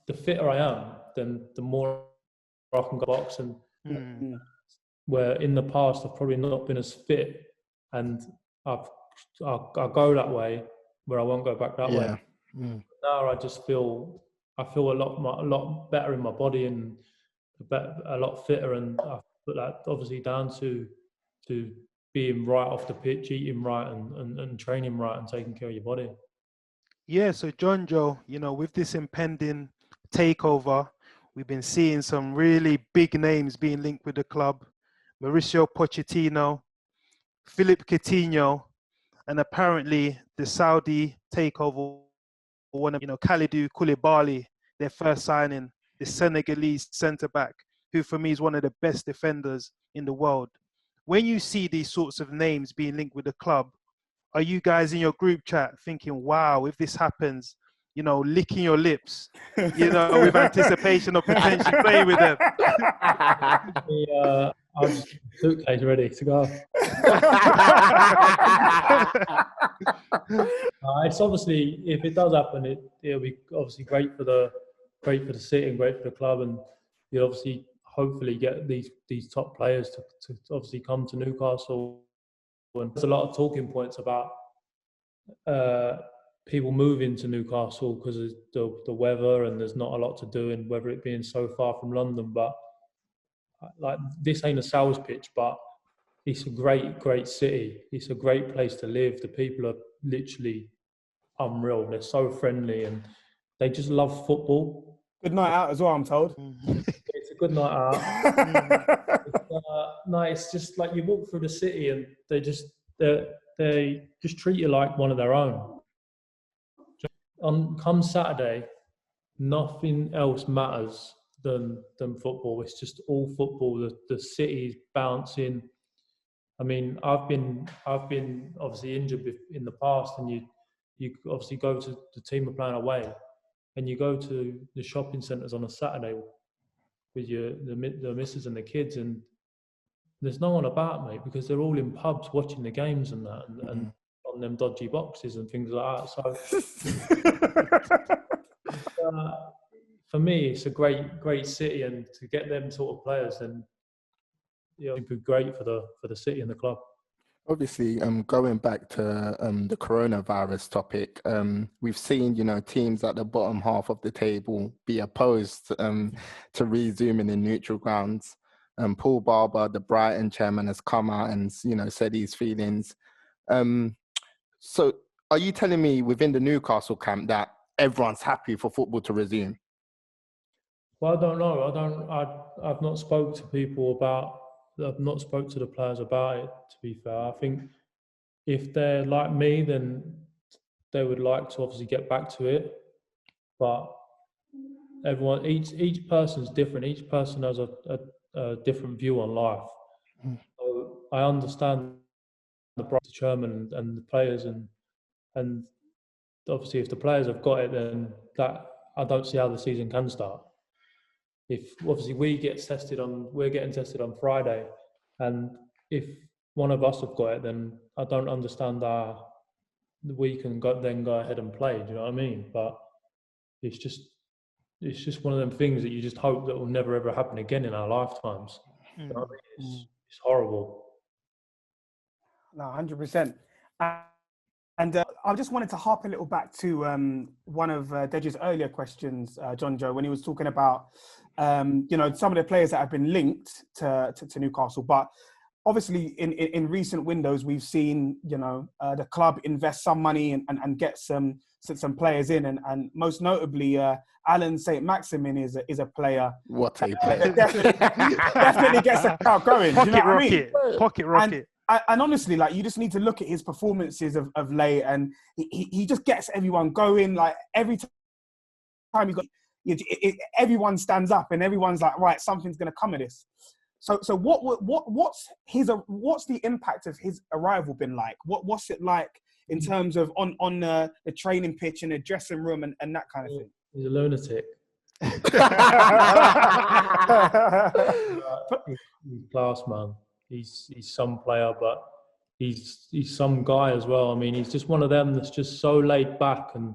the fitter I am, then the more I can go box, and where in the past I've probably not been as fit, and I'll go that way where I won't go back that way. Now I just feel a lot better in my body, and a lot fitter, and I put that obviously down to being right off the pitch, eating right, and training right, and taking care of your body. Yeah, so Jonjo, with this impending takeover, we've been seeing some really big names being linked with the club. Mauricio Pochettino, Philippe Coutinho, and apparently the Saudi takeover, Kalidou Koulibaly, their first signing, the Senegalese centre-back, who for me is one of the best defenders in the world. When you see these sorts of names being linked with the club, are you guys in your group chat thinking, wow, if this happens, licking your lips, with anticipation of potentially playing with them? I'll just keep the suitcase ready to go. It's obviously, if it does happen, it'll be obviously great for the city and great for the club, and you'll obviously hopefully get these top players to obviously come to Newcastle. And there's a lot of talking points about people moving to Newcastle because of the weather, and there's not a lot to do, and whether it being so far from London. But like, this ain't a sales pitch, but it's a great city. It's a great place to live. The people are literally unreal. They're so friendly, and they just love football. Good night out as well, I'm told. It's a good night out. It's just like you walk through the city, and they just treat you like one of their own. Come Saturday, nothing else matters than football. It's just all football. The city's bouncing. I mean, I've been obviously injured in the past, and you obviously go to the team are playing away, and you go to the shopping centres on a Saturday with the missus and the kids, and there's no one about, mate, because they're all in pubs watching the games and that, and on them dodgy boxes and things like that. So for me, it's a great city, and to get them sort of players, then it'd be great for the city and the club. Obviously, going back to the coronavirus topic, we've seen, teams at the bottom half of the table be opposed to resuming in neutral grounds. Paul Barber, the Brighton chairman, has come out and said his feelings. So, are you telling me within the Newcastle camp that everyone's happy for football to resume? Well, I don't know. I've not spoke to people about. I've not spoke to the players about it, to be fair. I think if they're like me, then they would like to obviously get back to it. But everyone, each person's different. Each person has a different view on life. So I understand the chairman and the players, and obviously if the players have got it, then that I don't see how the season can start. If obviously we're getting tested on Friday, and if one of us have got it, then I don't understand how we can go ahead and play. Do you know what I mean? But it's just one of them things that you just hope that will never ever happen again in our lifetimes. You know what I mean? It's horrible. No, 100%. And I just wanted to harp a little back to one of Dej's earlier questions, Jonjo, when he was talking about, some of the players that have been linked to Newcastle. But obviously in recent windows, we've seen, the club invest some money and get some players in, and most notably, Allan Saint Maxi-Mamin is a player. What a player. Definitely gets the crowd going. Pocket Do you know what rocket. I mean? Pocket rocket. And honestly, like, you just need to look at his performances of late, and he just gets everyone going. Like, every time everyone stands up and everyone's like, right, something's going to come of this. So what's the impact of his arrival been like? What's it like in terms of on the training pitch and the dressing room and that kind of thing? He's a lunatic. He's class, man. He's some player, but he's some guy as well. I mean, he's just one of them that's just so laid back and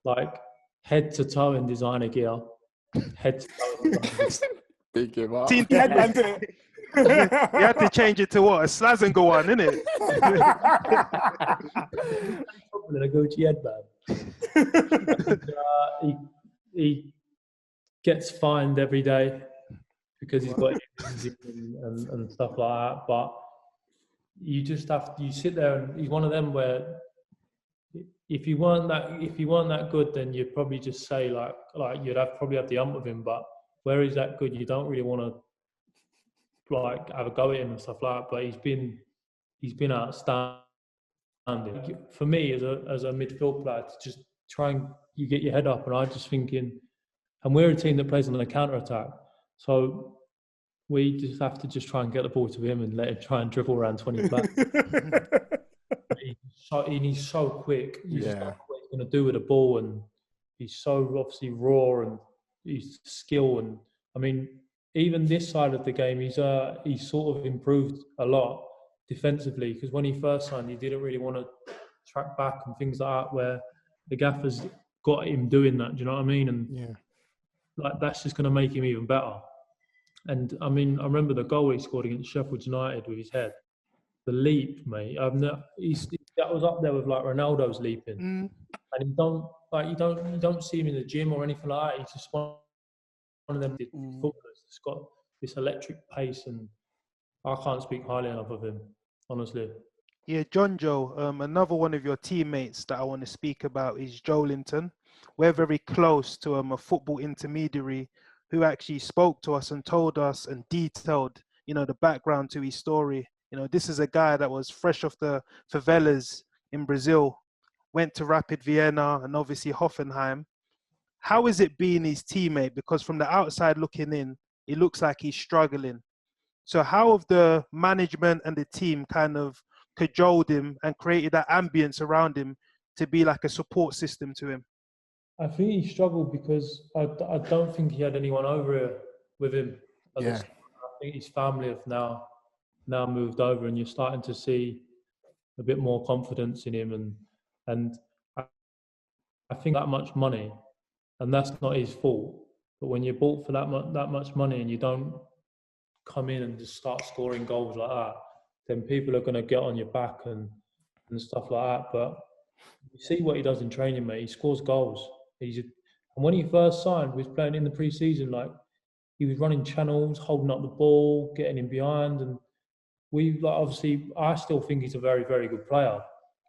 like head to toe in designer gear. Head to toe. Big give up. You had to change it to what? A Slazenger one, innit? And a Gucci headband. He gets fined every day because he's got and stuff like that. But you just you sit there, and he's one of them where if you weren't that good, then you'd probably just say like you'd probably have the ump with him. But where he's that good, you don't really want to like have a go at him and stuff like that. But he's been outstanding. For me, as a midfield player, to just try and you get your head up, and I'm just thinking, and we're a team that plays on the counter attack, so we just have to just try and get the ball to him and let him try and dribble around 20 players. He's so quick. You just don't know what he's going to do with the ball, and he's so obviously raw, and his skill. And I mean, even this side of the game, he's sort of improved a lot defensively, because when he first signed, he didn't really want to track back and things like that, where the gaffer's got him doing that. Do you know what I mean? And like, that's just going to make him even better. And I mean, I remember the goal he scored against Sheffield United with his head, the leap, mate. That was up there with like Ronaldo's leaping. And you don't see him in the gym or anything like that. He's just one of them footballers that's got this electric pace, and I can't speak highly enough of him, honestly. Yeah, Jonjo, another one of your teammates that I want to speak about is Joelinton. We're very close to a football intermediary who actually spoke to us and told us and detailed, the background to his story. This is a guy that was fresh off the favelas in Brazil, went to Rapid Vienna and obviously Hoffenheim. How is it being his teammate? Because from the outside looking in, it looks like he's struggling. So how have the management and the team kind of cajoled him and created that ambience around him to be like a support system to him? I think he struggled because I don't think he had anyone over here with him. I think his family have now moved over, and you're starting to see a bit more confidence in him. And I think that much money, and that's not his fault, but when you're bought for that much money and you don't come in and just start scoring goals like that, then people are going to get on your back and stuff like that. But you see what he does in training, mate. He scores goals. And when he first signed, he was playing in the pre-season, like he was running channels, holding up the ball, getting in behind, and obviously I still think he's a very, very good player.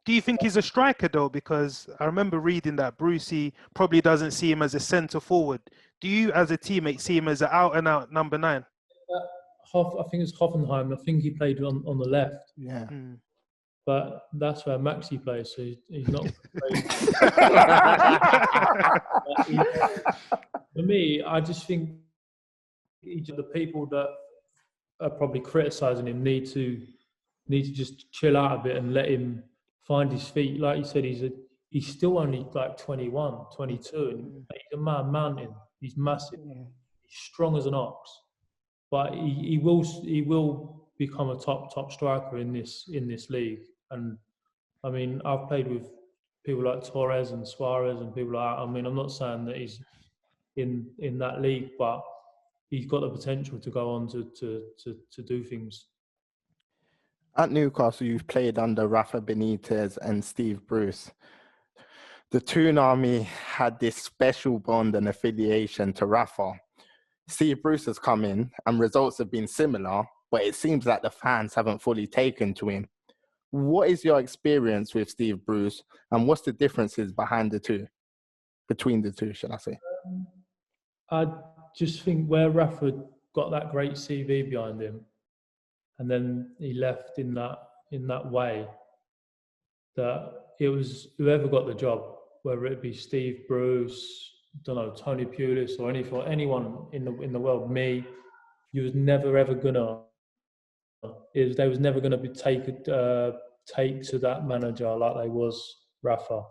Do you think he's a striker though? Because I remember reading that Brucey probably doesn't see him as a centre forward. Do you, as a teammate, see him as an out-and-out number 9? I think it's Hoffenheim. I think he played on the left. Yeah. But that's where Maxi plays, so he's not. For me, I just think each of the people that are probably criticising him need to just chill out a bit and let him find his feet. Like you said, he's still only like 21, 22, and he's a mountain. He's massive. He's strong as an ox. But he will become a top striker in this league. And I mean, I've played with people like Torres and Suarez and people like that. I mean, I'm not saying that he's in that league, but he's got the potential to go on to do things. At Newcastle, you've played under Rafa Benitez and Steve Bruce. The Toon Army had this special bond and affiliation to Rafa. Steve Bruce has come in and results have been similar, but it seems like the fans haven't fully taken to him. What is your experience with Steve Bruce, and what's the differences between the two, shall I say? I just think where Rafa got that great CV behind him, and then he left in that way, that it was whoever got the job, whether it be Steve Bruce, don't know, Tony Pulis or anyone in the world, me, you was never ever gonna. They was never gonna be take to that manager like they was Rafa.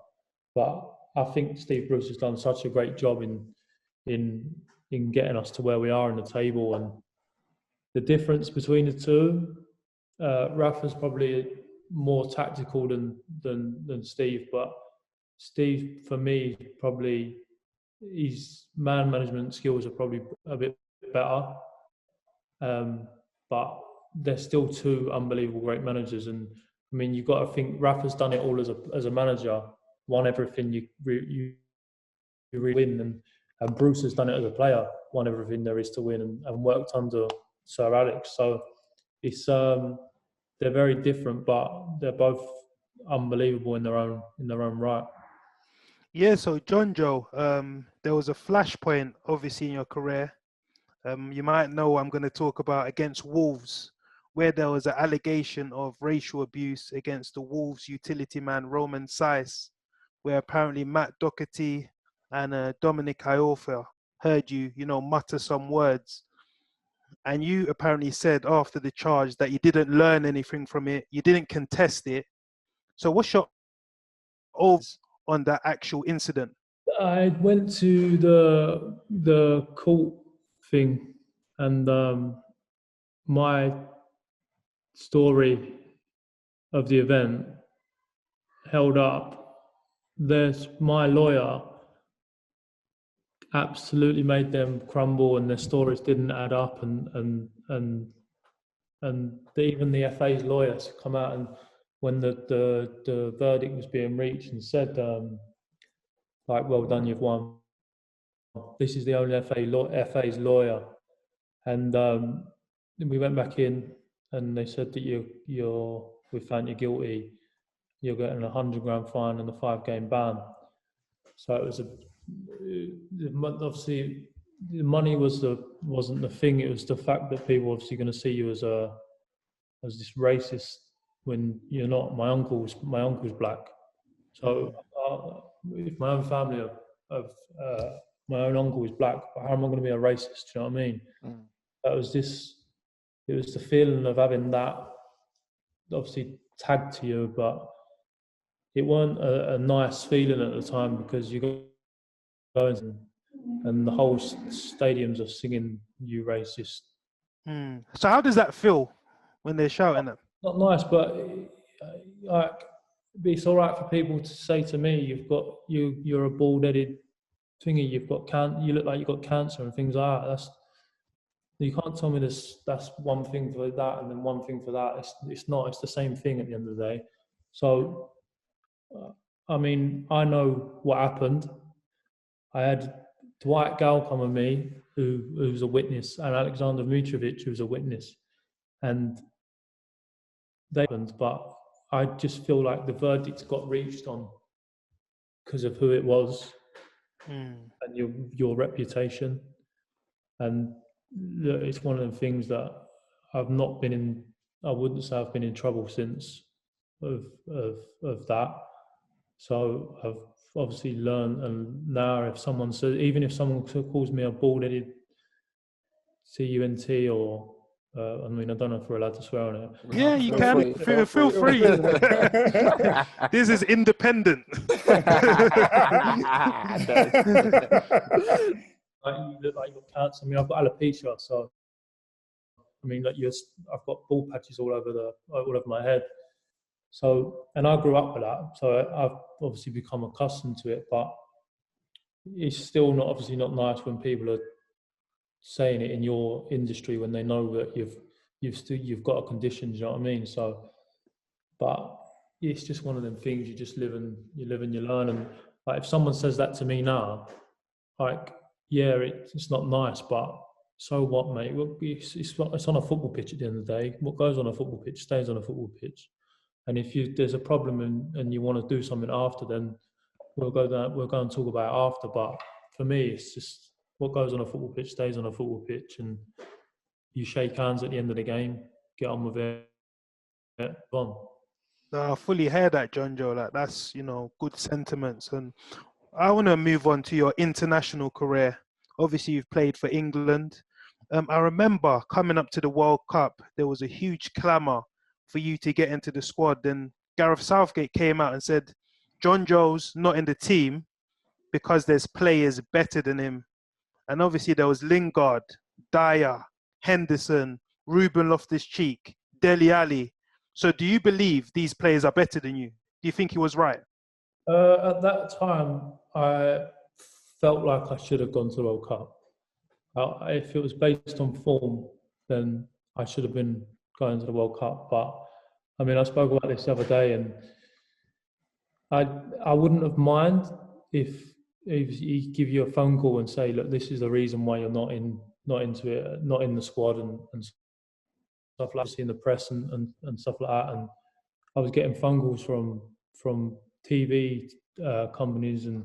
But I think Steve Bruce has done such a great job in getting us to where we are in the table. And the difference between the two, Rafa's probably more tactical than Steve, but Steve, for me, probably his man management skills are probably a bit better. But they're still two unbelievable great managers. And I mean, you've got to think Rafa's done it all as a manager, won everything you win, and Bruce has done it as a player, won everything there is to win, and worked under Sir Alex. So it's they're very different, but they're both unbelievable in their own right. Yeah, so Jonjo, there was a flashpoint obviously in your career. You might know I'm going to talk about against Wolves, where there was an allegation of racial abuse against the Wolves utility man Romain Saiss, where apparently Matt Doherty and Dominic Iorfa heard you mutter some words. And you apparently said after the charge that you didn't learn anything from it, you didn't contest it. So what's your odds on that actual incident? I went to the court thing, and my story of the event held up. My lawyer absolutely made them crumble, and their stories didn't add up, and even the FA's lawyers come out, and when the verdict was being reached, and said well done, you've won. This is the only FA's lawyer, and we went back in, and they said that we found you guilty. You're getting a £100,000 fine and a 5-game ban. So it was obviously the money wasn't the thing. It was the fact that people obviously going to see you as this racist when you're not. My uncle's black, so if my own family of my own uncle is black, how am I going to be a racist? Do you know what I mean? That was it was the feeling of having that obviously tagged to you, but it weren't a nice feeling at the time, because you go and the whole stadiums are singing "You racist." So how does that feel when they're shouting that? Not nice, but it's all right for people to say to me, "You're a bald-headed thingy. You look like you've got cancer," and things like that. You can't tell me that's one thing for that and then one thing for that. It's not. It's the same thing at the end of the day. So, I mean, I know what happened. I had Dwight Gale come with me, who's a witness, and Alexander Mitrovic, who's a witness, and they happened. But I just feel like the verdict got reached on because of who it was and your reputation, and it's one of the things that I've not been in. I wouldn't say I've been in trouble since of that. So I've obviously learned, and now if someone says, even if someone calls me a bald-headed CUNT, or I mean, I don't know if we're allowed to swear on it. Yeah, you can. Feel free. This is independent. You look like you've got cancer. I mean, I've got alopecia, so I mean, I've got bald patches all over my head. So, and I grew up with that, so I've obviously become accustomed to it. But it's still not nice when people are saying it in your industry when they know that you've got a condition. Do you know what I mean? So, but it's just one of them things. You just live and you learn. And like, if someone says that to me now, like, yeah, it's not nice, but so what, mate? Well, it's on a football pitch at the end of the day. What goes on a football pitch stays on a football pitch. And if there's a problem and you want to do something after, then we'll go and talk about it after. But for me, it's just what goes on a football pitch stays on a football pitch, and you shake hands at the end of the game, get on with it, on. No, I fully hear that, Jonjo. Like, that's, good sentiments. And I want to move on to your international career. Obviously, you've played for England. I remember coming up to the World Cup, there was a huge clamour for you to get into the squad. Then Gareth Southgate came out and said, Jonjo's not in the team because there's players better than him. And obviously there was Lingard, Dyer, Henderson, Ruben Loftus-Cheek, Dele Alli. So do you believe these players are better than you? Do you think he was right? At that time, I felt like I should have gone to the World Cup. If it was based on form, then I should have been going to the World Cup. But I mean, I spoke about this the other day, and I wouldn't have mind if he give you a phone call and say, look, this is the reason why you're not into it, not in the squad, and stuff like that, in the press and stuff like that. And I was getting phone calls from TV companies and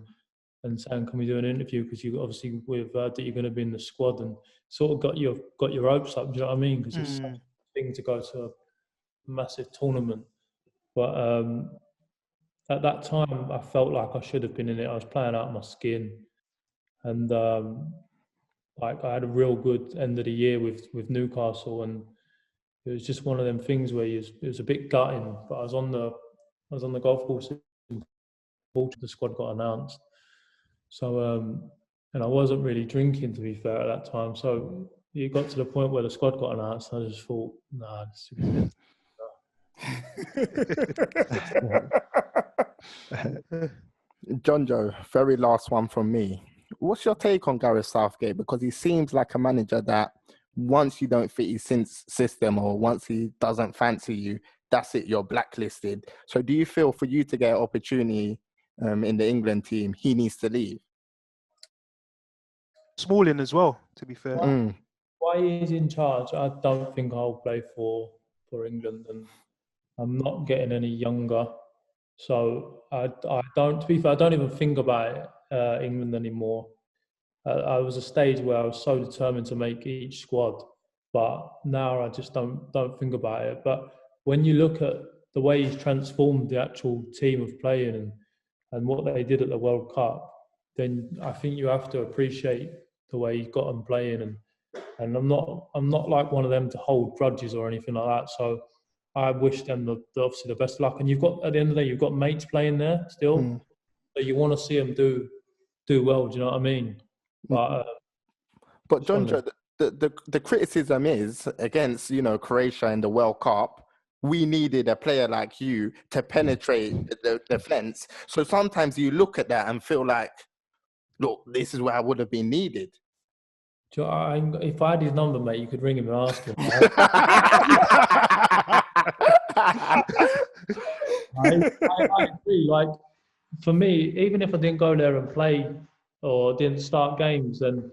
saying, can we do an interview, because you obviously we've heard that you're going to be in the squad, and sort of got your hopes up. Do you know what I mean? Because it's such a thing to go to a massive tournament. But at that time, I felt like I should have been in it. I was playing out of my skin, and like I had a real good end of the year with Newcastle, and it was just one of them things where it was a bit gutting. But I was on the golf course. The squad got announced, so and I wasn't really drinking, to be fair, at that time. So it got to the point where the squad got announced, and I just thought, nah, this is Jonjo, very last one from me. What's your take on Gareth Southgate? Because he seems like a manager that once you don't fit his system, or once he doesn't fancy you, that's it, you're blacklisted. So do you feel for you to get an opportunity in the England team, he needs to leave? Smalling as well, to be fair. Why he's in charge, I don't think I'll play for England, and I'm not getting any younger. So I don't, to be fair, I don't even think about England anymore. I was a stage where I was so determined to make each squad, but now I just don't think about it. But when you look at the way he's transformed the actual team of playing and what they did at the World Cup, then I think you have to appreciate the way he's got them playing. And I'm not like one of them to hold grudges or anything like that. So I wish them obviously the best of luck. And you've got, at the end of the day, you've got mates playing there still, so you want to see them do well. Do you know what I mean? But Jonjo, the criticism is against Croatia in the World Cup. We needed a player like you to penetrate the defense. So sometimes you look at that and feel like, look, this is where I would have been needed. If I had his number, mate, you could ring him and ask him. I agree. Like, for me, even if I didn't go there and play or didn't start games, then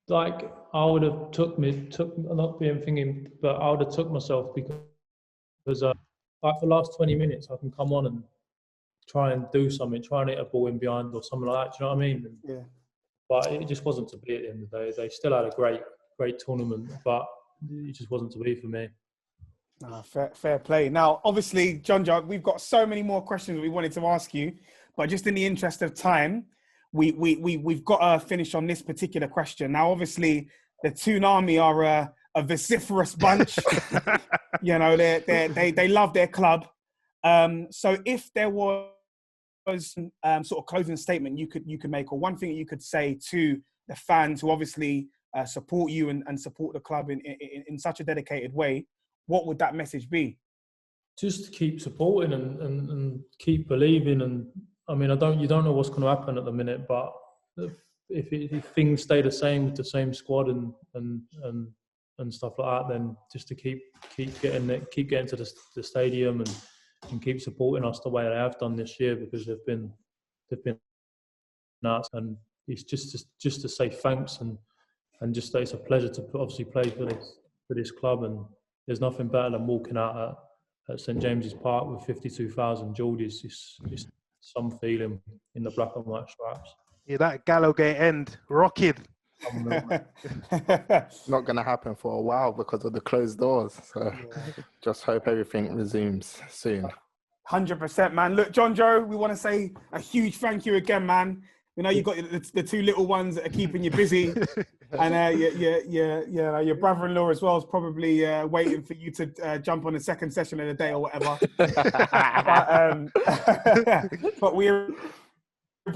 like I would have took not being thinking, but I would have took myself, because like for the last 20 minutes, I can come on and try and do something, try and hit a ball in behind or something like that. Do you know what I mean? Yeah. But it just wasn't to be at the end of the day. They still had a great tournament, but it just wasn't to be for me. Fair play. Now, obviously, Jonjo, we've got so many more questions we wanted to ask you, but just in the interest of time, we've got to finish on this particular question. Now, obviously, the Toonami are a vociferous bunch. They love their club. So if there was sort of closing statement you could make, or one thing that you could say to the fans who obviously support you and support the club in such a dedicated way, what would that message be? Just keep supporting and keep believing. And I mean, you don't know what's going to happen at the minute, but if things stay the same with the same squad and stuff like that, then just to keep getting to the stadium and keep supporting us the way they have done this year, because they've been nuts. And it's just to say thanks and and just that it's a pleasure to obviously play for this club. And there's nothing better than walking out at St James's Park with 52,000 Geordies. It's some feeling in the black and white stripes. Yeah, that Gallowgate end, rocking. Not going to happen for a while because of the closed doors. So just hope everything resumes soon. 100%, man. Look, Jonjo, we want to say a huge thank you again, man. You know, you've got the two little ones that are keeping you busy. And your brother-in-law as well is probably waiting for you to jump on the second session of the day or whatever. But we're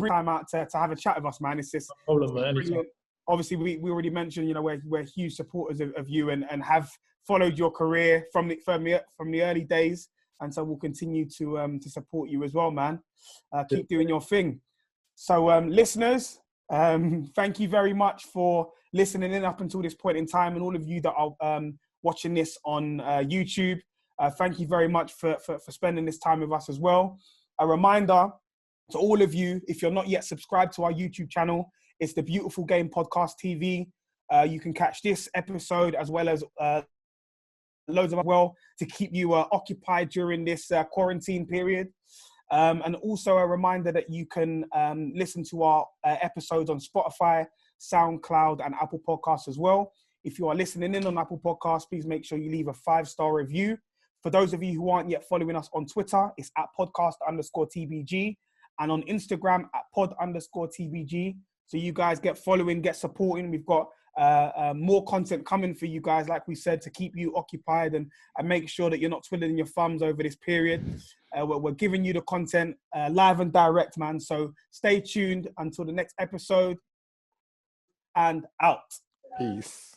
time out to have a chat with us, man. It's just brilliant. Obviously, we already mentioned, you know, we're huge supporters of you and have followed your career from the early days, and so we'll continue to support you as well, man. Keep doing your thing. So, listeners, thank you very much for listening in up until this point in time, and all of you that are watching this on YouTube. Thank you very much for spending this time with us as well. A reminder to all of you, if you're not yet subscribed to our YouTube channel, it's the Beautiful Game Podcast TV. You can catch this episode as well as loads of as well to keep you occupied during this quarantine period. And also a reminder that you can listen to our episodes on Spotify, SoundCloud, and Apple Podcasts as well. If you are listening in on Apple Podcasts, please make sure you leave a 5-star review. For those of you who aren't yet following us on Twitter, it's at podcast_TBG, and on Instagram at pod_TBG. So you guys get following, get supporting. We've got more content coming for you guys, like we said, to keep you occupied and make sure that you're not twiddling your thumbs over this period. We're giving you the content live and direct, man. So stay tuned until the next episode, and out. Peace.